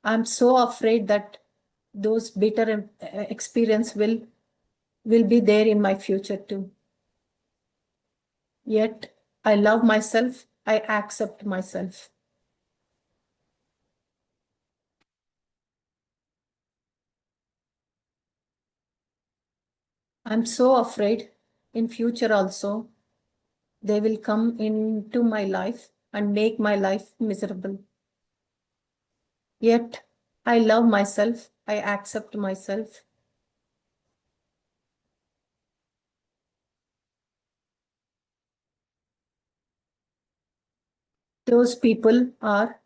Speaker 1: I'm so afraid that those bitter experience will be there in my future too. Yet I love myself, I accept myself. I'm so afraid in future also they will come into my life and make my life miserable. Yet I love myself, I accept myself. Those people are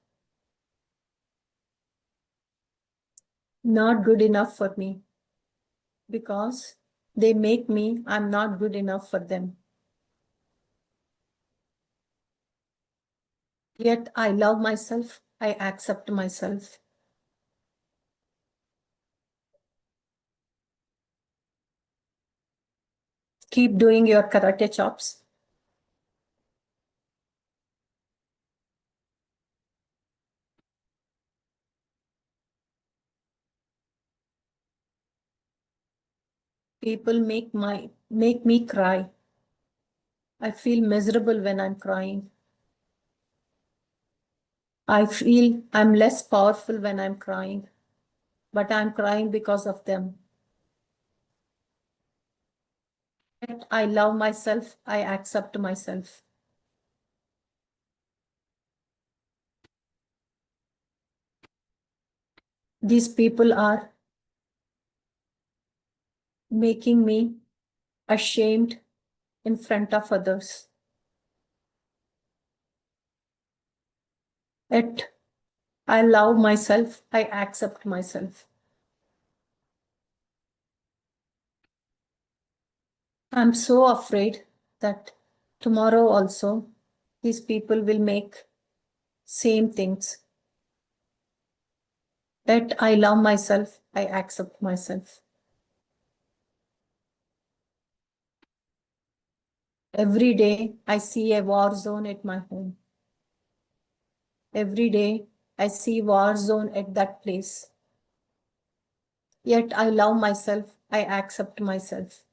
Speaker 1: not good enough for me because they make me, I'm not good enough for them. Yet I love myself, I accept myself. Keep doing your karate chops. People make me cry. I feel miserable when I'm crying. I feel I'm less powerful when I'm crying, but I'm crying because of them. Yet I love myself, I accept myself. These people are making me ashamed in front of others. Yet I love myself, I accept myself. I'm so afraid that tomorrow also these people will make same things. That I love myself, I accept myself. Every day I see a war zone at my home. Every day I see war zone at that place. Yet I love myself, I accept myself.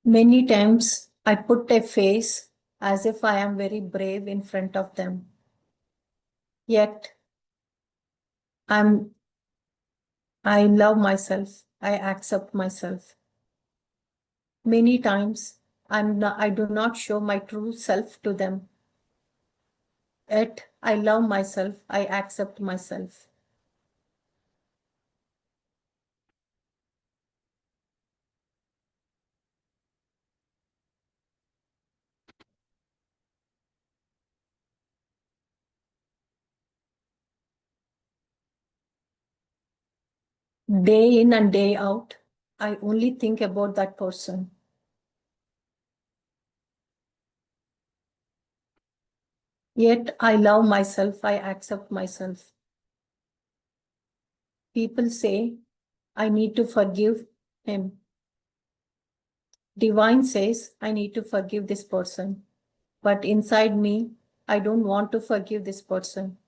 Speaker 1: Many times I put a face as if I am very brave in front of them. Yet I love myself, I accept myself. Many times I do not show my true self to them. Yet I love myself, I accept myself. Day in and day out, I only think about that person. Yet I love myself, I accept myself. People say I need to forgive him. Divine says I need to forgive this person. But inside me, I don't want to forgive this person.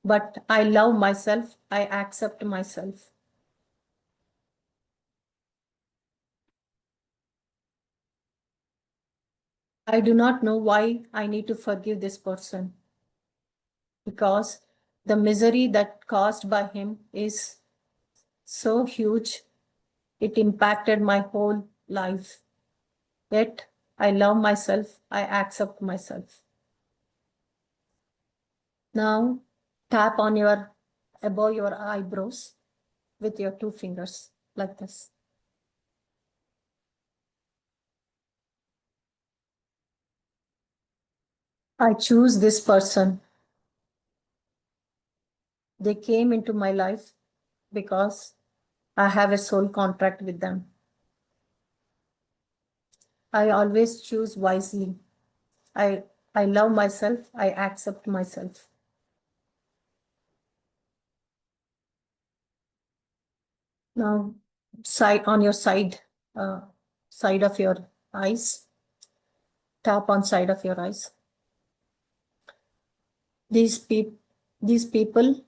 Speaker 1: But I love myself, I accept myself. I do not know why I need to forgive this person. Because the misery that caused by him is so huge, it impacted my whole life. Yet I love myself, I accept myself. Now tap on your above your eyebrows with your two fingers like this. I choose this person. They came into my life because I have a soul contract with them. I always choose wisely. I love myself. I accept myself. Now, side on your side of your eyes. Tap on side of your eyes. These people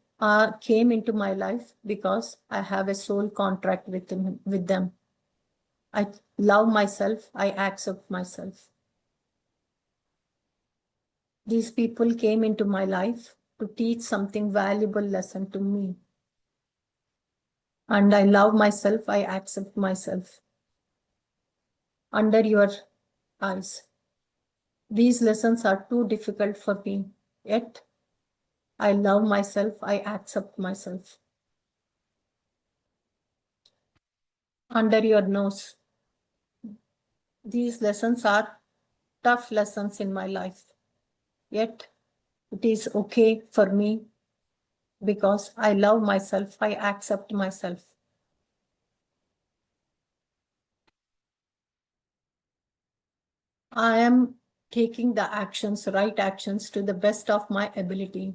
Speaker 1: came into my life because I have a soul contract with them. I love myself. I accept myself. These people came into my life to teach something valuable lesson to me. And I love myself. I accept myself. Under your eyes. These lessons are too difficult for me. Yet, I love myself. I accept myself. Under your nose. These lessons are tough lessons in my life. Yet, it is okay for me because I love myself. I accept myself. I am taking the right actions to the best of my ability.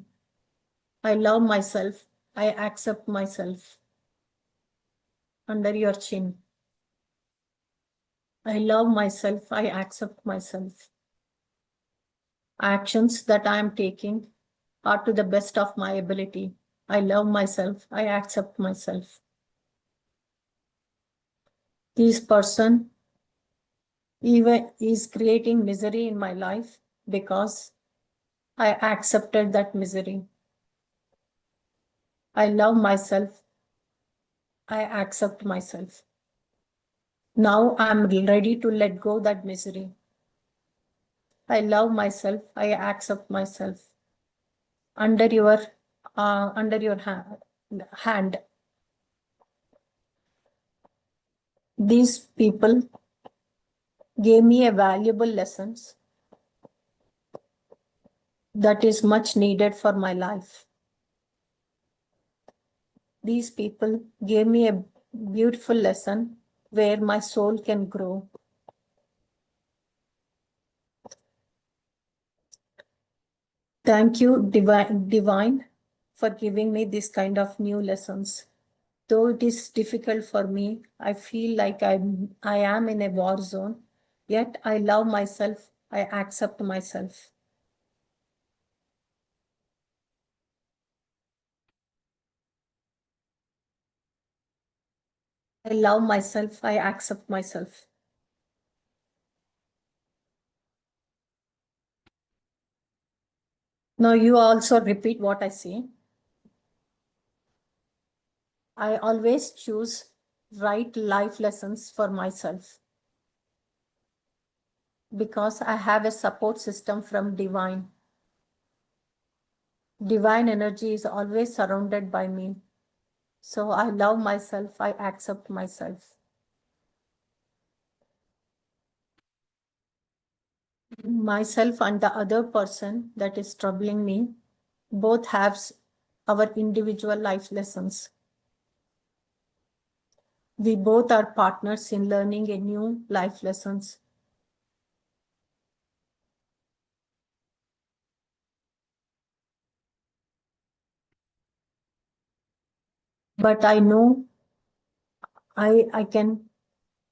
Speaker 1: I love myself. I accept myself. Under your chin. I love myself. I accept myself. Actions that I am taking are to the best of my ability. I love myself. I accept myself. This person even is creating misery in my life because I accepted that misery. I love myself. I accept myself. Now I'm ready to let go that misery. I love myself. I accept myself. Under your hand. These people gave me a valuable lessons that is much needed for my life. These people gave me a beautiful lesson where my soul can grow. Thank you, divine, for giving me this kind of new lessons. Though it is difficult for me, I feel like I am in a war zone, yet I love myself, I accept myself. I love myself, I accept myself. Now you also repeat what I say. I always choose right life lessons for myself because I have a support system from divine. Divine energy is always surrounded by me. So I love myself, I accept myself. Myself and the other person that is troubling me both have our individual life lessons. We both are partners in learning a new life lessons. But I know I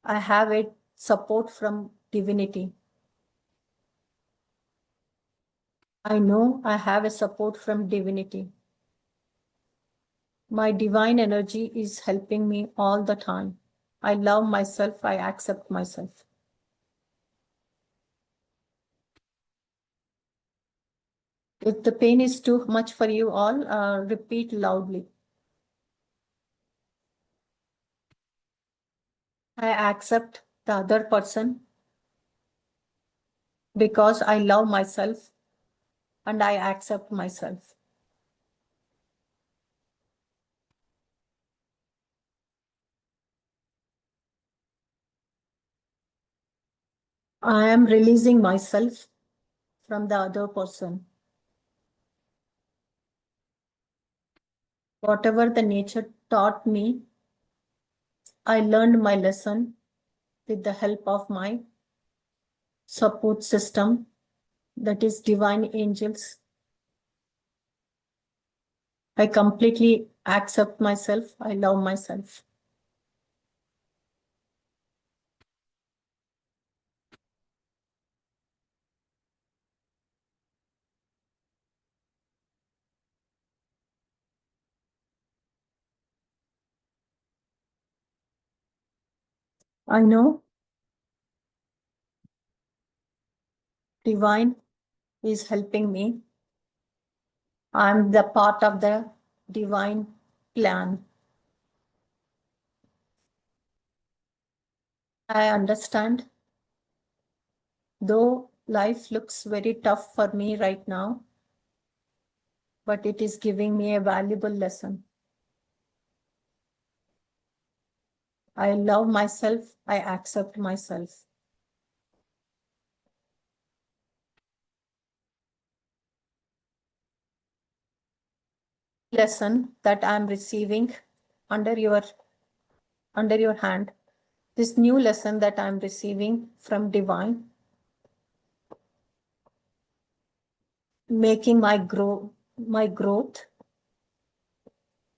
Speaker 1: have a support from divinity. I know I have a support from divinity. My divine energy is helping me all the time. I love myself, I accept myself. If the pain is too much for you all, repeat loudly. I accept the other person because I love myself and I accept myself. I am releasing myself from the other person. Whatever the nature taught me, I learned my lesson with the help of my support system, that is divine angels. I completely accept myself. I love myself. I know divine is helping me. I'm the part of the divine plan. I understand, though life looks very tough for me right now, but it is giving me a valuable lesson. I love myself. I accept myself. Lesson that I'm receiving under your hand, this new lesson that I'm receiving from divine, making my growth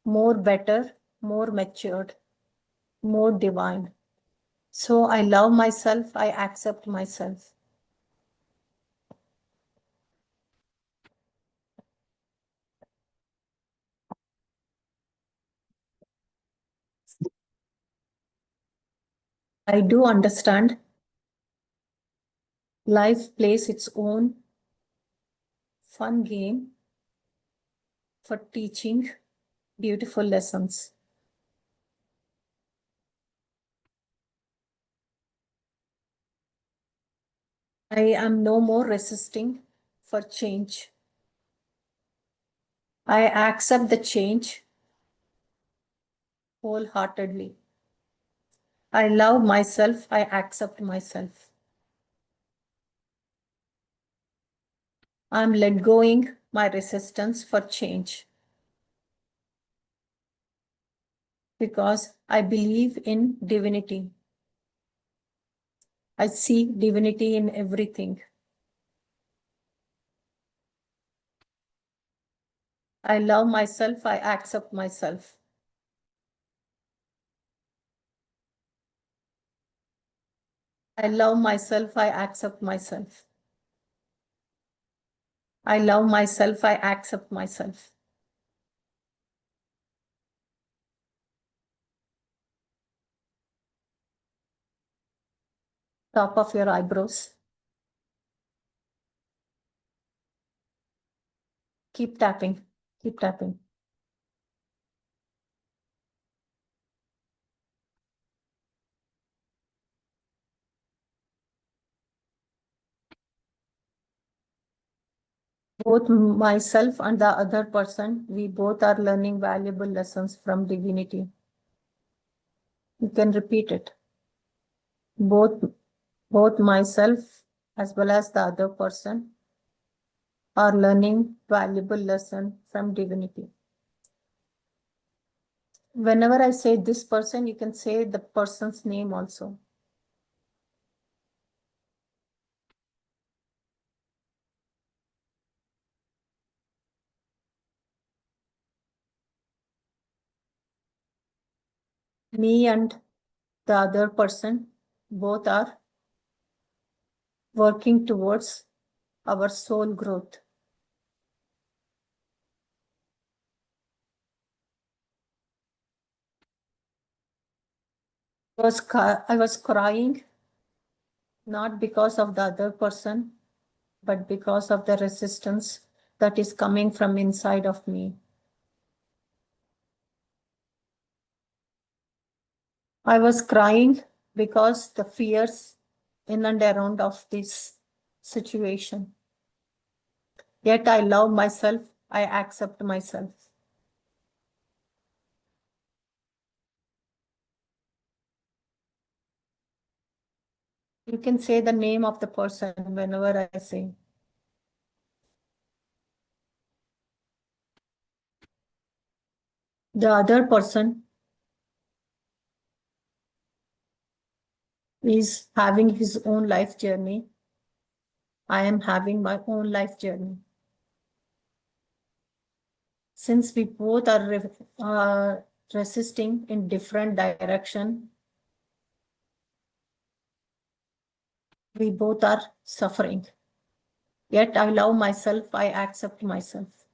Speaker 1: more better, more matured, more divine. So I love myself. I accept myself. I do understand life plays its own fun game for teaching beautiful lessons. I am no more resisting for change. I accept the change wholeheartedly. I love myself. I accept myself. I'm let going my resistance for change because I believe in divinity. I see divinity in everything. I love myself. I accept myself. I love myself. I accept myself. I love myself. I accept myself. Top of your eyebrows. Keep tapping. Keep tapping. Both myself and the other person, we both are learning valuable lessons from divinity. You can repeat it. Both myself as well as the other person are learning valuable lesson from divinity. Whenever I say this person, you can say the person's name also. Me and the other person both are working towards our soul growth. I was crying not because of the other person, but because of the resistance that is coming from inside of me. I was crying because the fears in and around of this situation. Yet I love myself, I accept myself. You can say the name of the person whenever I say. The other person is having his own life journey. I am having my own life journey. Since we both are resisting in different direction, we both are suffering. Yet I love myself, I accept myself.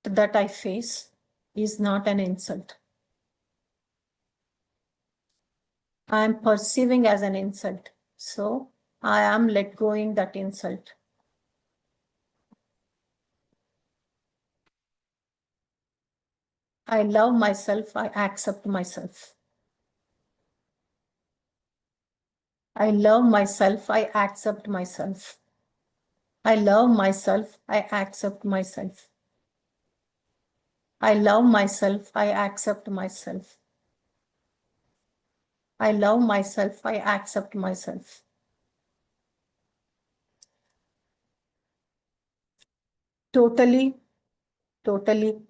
Speaker 1: That I face is not an insult. I am perceiving as an insult. So I am let going that insult. I love myself, I accept myself. I love myself, I accept myself. I love myself, I accept myself. I love myself, I accept myself. I love myself, I accept myself. Totally, totally,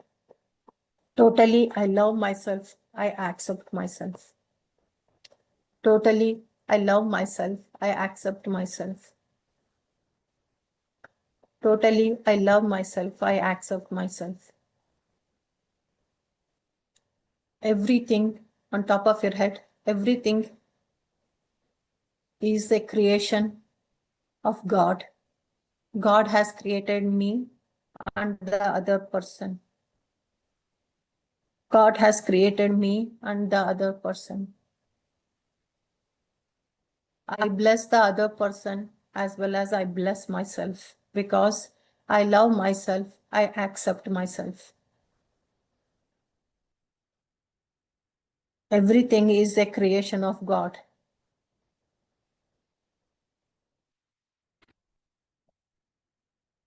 Speaker 1: totally, I love myself, I accept myself. Totally, I love myself, I accept myself. Totally, I love myself, I accept myself. Everything on top of your head, everything is a creation of God. God has created me and the other person. God has created me and the other person. I bless the other person as well as I bless myself because I love myself, I accept myself. Everything is a creation of God.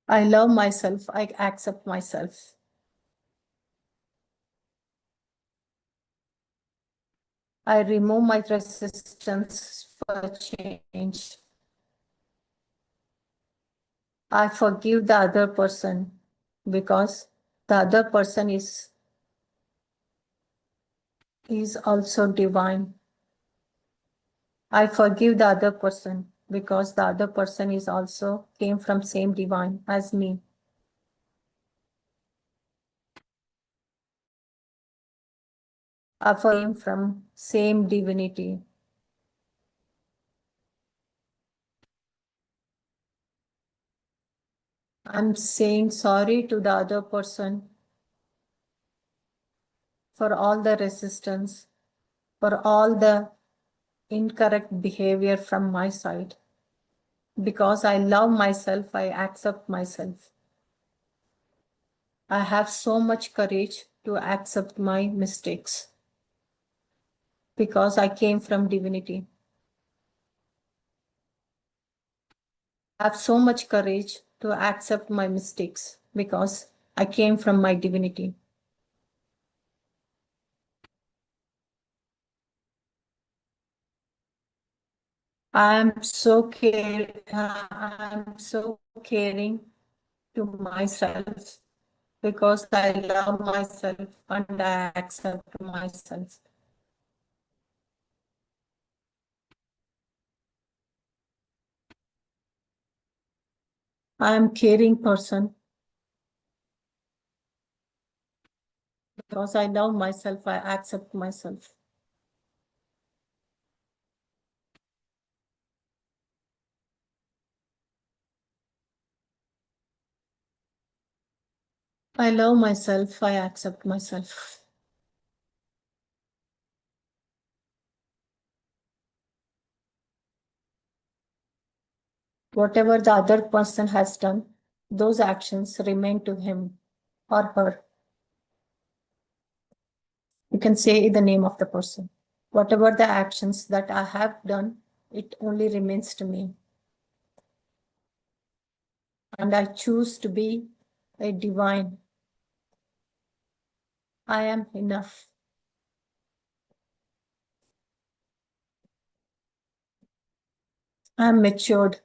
Speaker 1: I love myself, I accept myself. I remove my resistance for change. I forgive the other person because the other person is also divine. I forgive the other person because the other person is also came from same divine as me. I came from same divinity. I'm saying sorry to the other person for all the resistance, for all the incorrect behavior from my side. Because I love myself, I accept myself. I have so much courage to accept my mistakes because I came from divinity. I have so much courage to accept my mistakes because I came from my divinity. I'm so caring to myself because I love myself and I accept myself. I am caring person because I love myself, I accept myself. I love myself, I accept myself. Whatever the other person has done, those actions remain to him or her. You can say the name of the person. Whatever the actions that I have done, it only remains to me. And I choose to be a divine. I am enough. I am matured.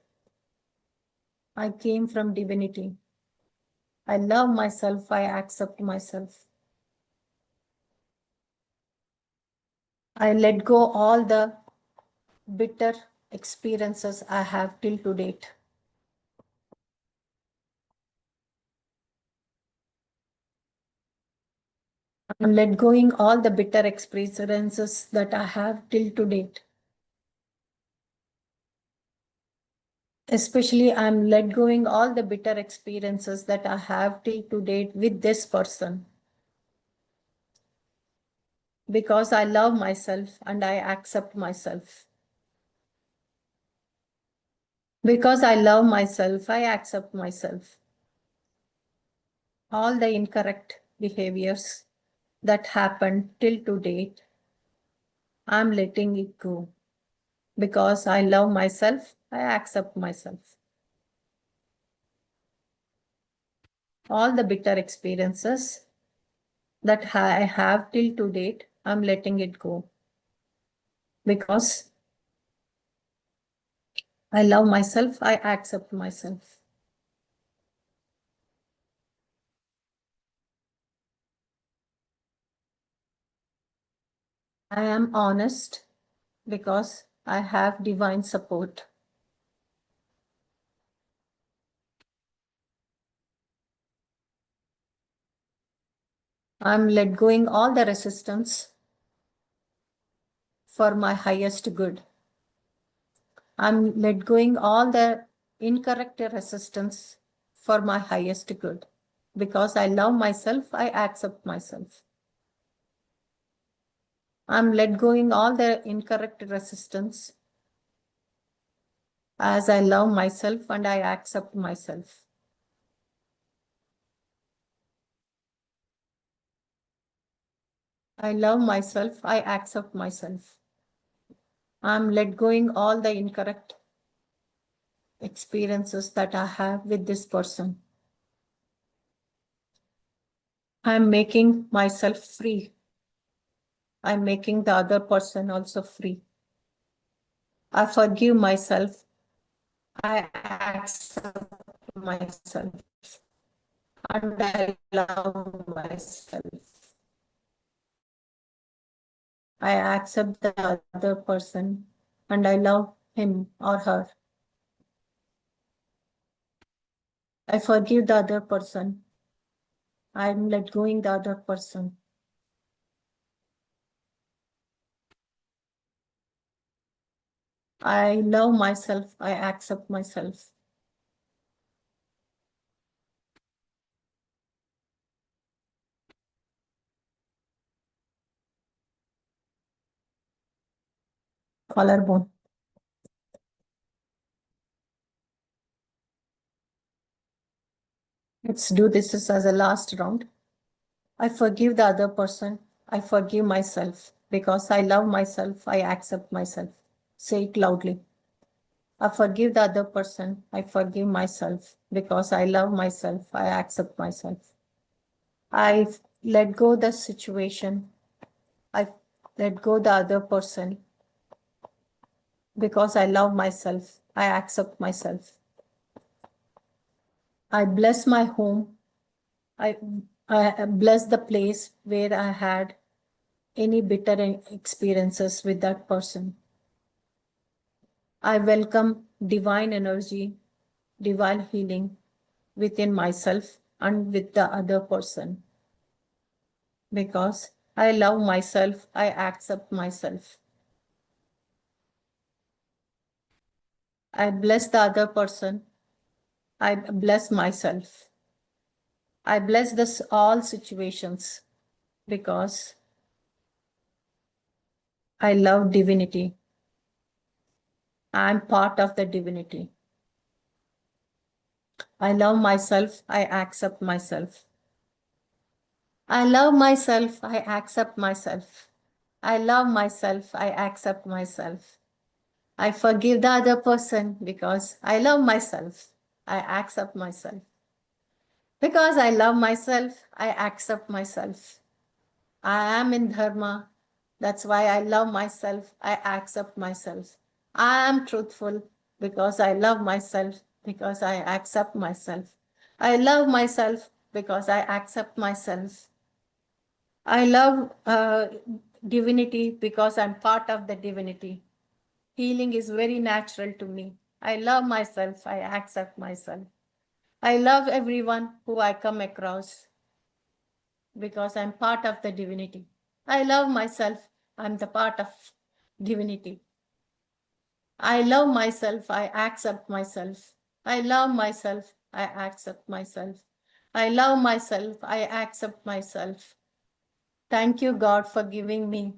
Speaker 1: I came from divinity. I love myself. I accept myself. I let go all the bitter experiences I have till to date. I'm let going all the bitter experiences that I have till to date. Especially, I'm let going all the bitter experiences that I have till to date with this person. Because I love myself and I accept myself. Because I love myself, I accept myself. All the incorrect behaviors that happened till to date, I'm letting it go. Because I love myself, I accept myself. All the bitter experiences that I have till to date, I'm letting it go. Because I love myself, I accept myself. I am honest because I have divine support. I'm let going all the resistance for my highest good. I'm let going all the incorrect resistance for my highest good. Because I love myself, I accept myself. I'm let going all the incorrect resistance as I love myself and I accept myself. I love myself, I accept myself. I'm let going all the incorrect experiences that I have with this person. I'm making myself free. I'm making the other person also free. I forgive myself. I accept myself. And I love myself. I accept the other person and I love him or her. I forgive the other person. I'm let going the other person. I love myself. I accept myself. Collarbone. Let's do this as a last round. I forgive the other person. I forgive myself. Because I love myself, I accept myself. Say it loudly. I forgive the other person. I forgive myself. Because I love myself, I accept myself. I let go the situation. I let go the other person. Because I love myself, I accept myself. I bless my home. I bless the place where I had any bitter experiences with that person. I welcome divine energy, divine healing within myself and with the other person. Because I love myself, I accept myself. I bless the other person. I bless myself. I bless this all situations because I love divinity. I'm part of the divinity. I love myself. I accept myself. I love myself. I accept myself. I love myself. I accept myself. I forgive the other person because I love myself. I accept myself. Because I love myself, I accept myself. I am in dharma. That's why I love myself. I accept myself. I am truthful because I love myself, because I accept myself. I love myself because I accept myself. I love divinity because I'm part of the divinity. Healing is very natural to me. I love myself. I accept myself. I love everyone who I come across because I'm part of the divinity. I love myself. I'm the part of divinity. I love myself. I accept myself. I love myself. I accept myself. I love myself. I accept myself. Thank you, God, for giving me.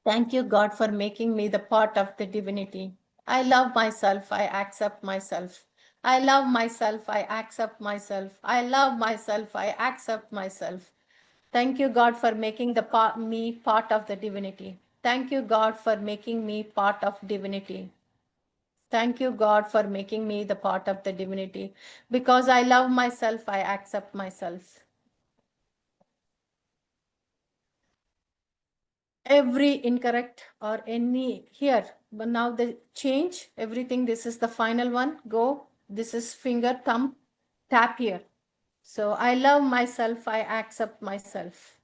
Speaker 1: Thank you, God, for making me the part of the divinity. I love myself. I accept myself. I love myself. I accept myself. I love myself. I accept myself. Thank you, God, for making me part of the divinity. Thank you, God, for making me part of divinity. Thank you, God, for making me the part of the divinity. Because I love myself, I accept myself. Every incorrect or any here, but now the change, everything, this is the final one. Go, this is finger, thumb, tap here. So I love myself, I accept myself.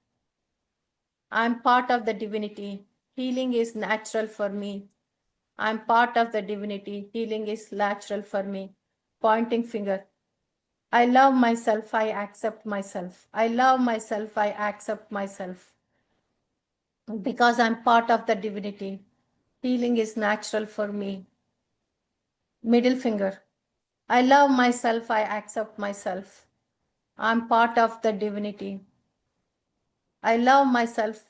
Speaker 1: I'm part of the divinity. Healing is natural for me. I'm part of the divinity. Healing is natural for me. Pointing finger. I love myself. I accept myself. I love myself. I accept myself. Because I'm part of the divinity. Healing is natural for me. Middle finger. I love myself. I accept myself. I'm part of the divinity. I love myself.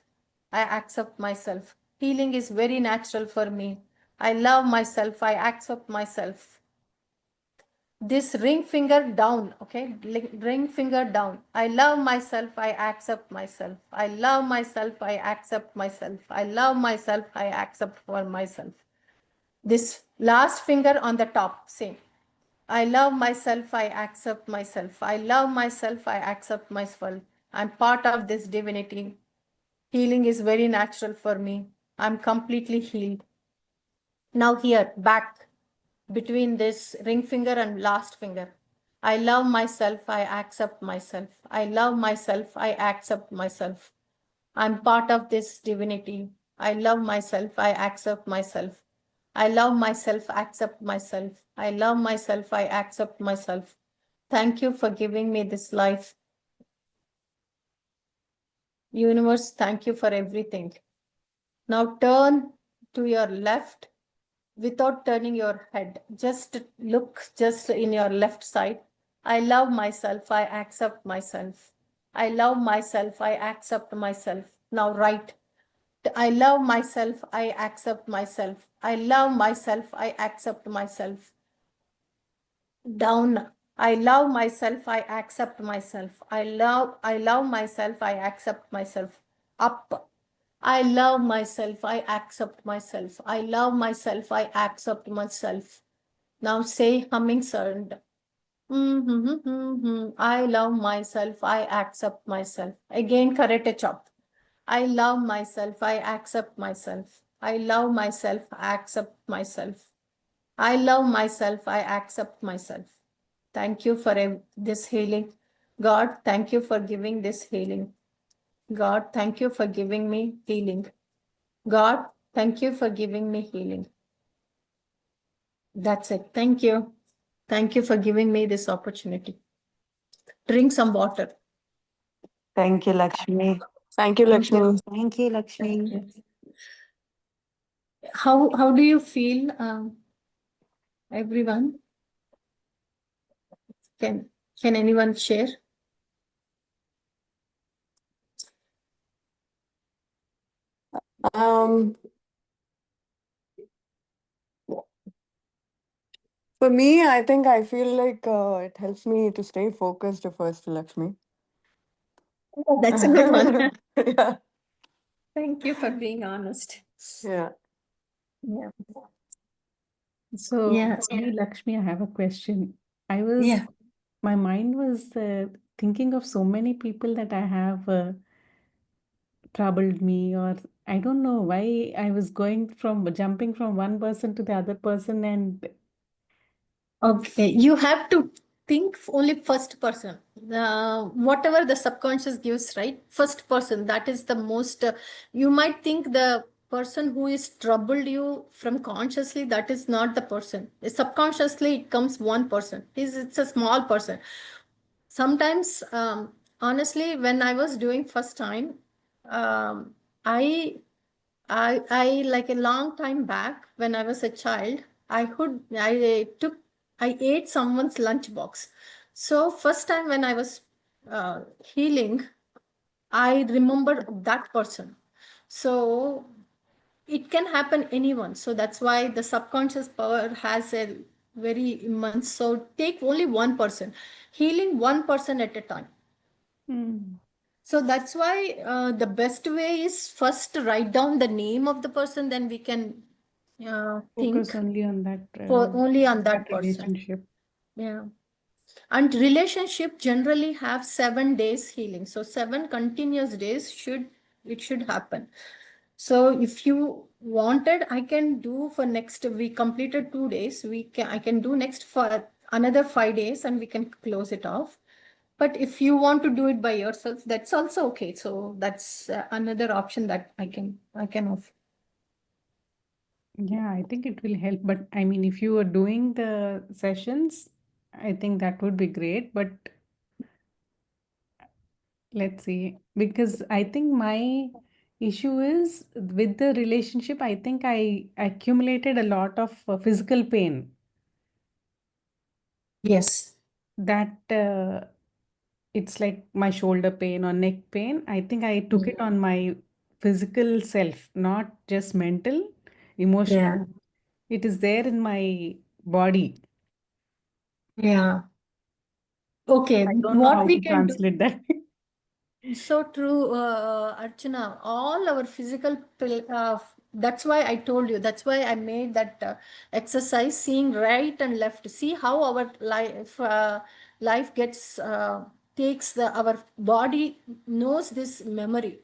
Speaker 1: I accept myself. Healing is very natural for me. I love myself. I accept myself. This ring finger down, okay? Ring finger down. I love myself. I accept myself. I love myself. I accept myself. I love myself. I accept for myself. This last finger on the top, same. I love myself. I accept myself. I love myself. I accept myself. I'm part of this divinity. Healing is very natural for me. I'm completely healed. Now here, back between this ring finger and last finger. I love myself. I accept myself. I love myself. I accept myself. I'm part of this divinity. I love myself. I accept myself. I love myself. Accept myself. I love myself. I accept myself. Thank you for giving me this life. Universe, thank you for everything. Now turn to your left without turning your head. Just look just in your left side. I love myself. I accept myself. I love myself. I accept myself. Now right. I love myself. I accept myself. I love myself. I accept myself. Down. I love myself. I accept myself. I love myself. I accept myself. Up. I love myself. I accept myself. I love myself. I accept myself. Now say humming sound. I love myself. I accept myself. Again, karate chop. I love myself. I accept myself. I love myself. I accept myself. I love myself. I accept myself. Thank you for this healing. God, thank you for giving this healing. God, thank you for giving me healing. God, thank you for giving me healing. That's it. Thank you. Thank you for giving me this opportunity. Drink some water.
Speaker 2: Thank you, Lakshmi.
Speaker 4: Thank you,
Speaker 1: Thank you.
Speaker 4: Lakshmi.
Speaker 2: Thank you, Lakshmi.
Speaker 1: How do you feel, everyone? Can anyone share?
Speaker 4: Um, for me, I think I feel like it helps me to stay focused first, Lakshmi.
Speaker 1: That's a good one.
Speaker 4: Yeah.
Speaker 1: Thank you for being honest.
Speaker 4: Yeah.
Speaker 1: Yeah.
Speaker 3: So,
Speaker 1: Yeah.
Speaker 3: for me, Lakshmi, I have a question.
Speaker 1: Yeah.
Speaker 3: My mind was thinking of so many people that I have troubled me, or I don't know why I was jumping from one person to the other person, and
Speaker 1: Okay. You have to think only first person. Whatever the subconscious gives, right? First person, that is the most, you might think the person who is troubled you from consciously, that is not the person. Subconsciously, it comes one person. It's a small person. Sometimes, honestly, when I was doing first time, um, I I like a long time back when I was a child, I ate someone's lunchbox. So first time when I was healing, I remembered that person. So it can happen anyone. So that's why the subconscious power has a very immense. So take only one person, healing one person at a time.
Speaker 3: Mm.
Speaker 1: So that's why the best way is first to write down the name of the person, then we can think
Speaker 3: Focus only on that
Speaker 1: for only on that person.
Speaker 3: relationship.
Speaker 1: Yeah. And relationship generally have 7 days healing. So 7 continuous days should happen. So if you wanted, I can do for next, we completed 2 days. I can do next for another 5 days and we can close it off. But if you want to do it by yourself, that's also okay. So that's another option that I can offer.
Speaker 3: Yeah, I think it will help. But I mean, if you are doing the sessions, I think that would be great. But let's see, because I think my issue is with the relationship, I think I accumulated a lot of physical pain
Speaker 1: Yes.
Speaker 3: that it's like my shoulder pain or neck pain. I think I took it on my physical self, not just mental, emotional.
Speaker 1: Yeah.
Speaker 3: It is there in my body.
Speaker 1: Yeah. Okay.
Speaker 3: I don't know
Speaker 1: What
Speaker 3: how
Speaker 1: we
Speaker 3: to
Speaker 1: can do.
Speaker 3: translate that.
Speaker 1: So true, Archana. All our that's why I told you. That's why I made that exercise, seeing right and left. See how our life gets takes our body knows this memory.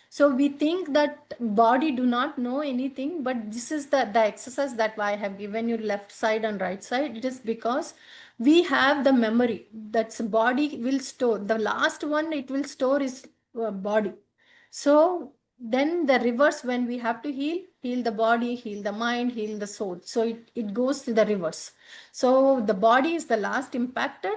Speaker 1: So we think that body do not know anything, but this is the exercise that I have given you left side and right side. It is because we have the memory that's body will store. The last one it will store is body. So then the reverse, when we have to heal the body, heal the mind, heal the soul. So it goes to the reverse. So the body is the last impacted,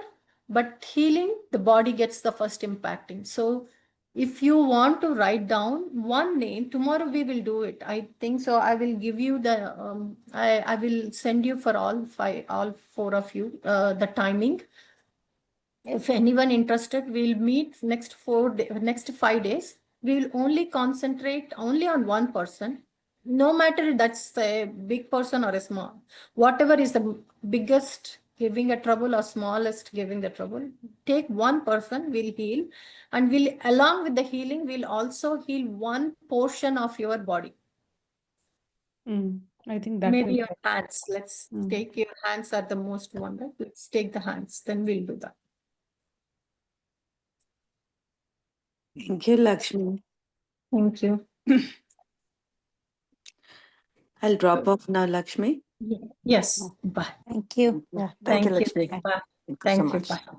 Speaker 1: but healing, the body gets the first impacting. So if you want to write down one name, tomorrow we will do it. I think so. I will give you the, I will send you for all four of you, the timing. If anyone interested, we'll meet next 5 days. We will only concentrate only on one person, no matter that's a big person or a small, whatever is the biggest giving a trouble or smallest giving the trouble. Take one person, we'll heal, and we'll along with the healing, we'll also heal one portion of your body.
Speaker 3: I think that
Speaker 1: Maybe
Speaker 3: will
Speaker 1: your
Speaker 3: help.
Speaker 1: hands. Let's
Speaker 3: Mm.
Speaker 1: take your hands are the most one, right? Let's take the hands, then we'll do that.
Speaker 5: Thank you, Lakshmi.
Speaker 1: Thank you.
Speaker 5: I'll drop off now, Lakshmi.
Speaker 1: Yes. Bye.
Speaker 2: Thank you.
Speaker 5: Yeah, thank you,
Speaker 1: Thank you.
Speaker 5: Lakshmi.
Speaker 1: Bye.
Speaker 5: Thank you so
Speaker 1: Thank you.
Speaker 5: much.
Speaker 1: Bye.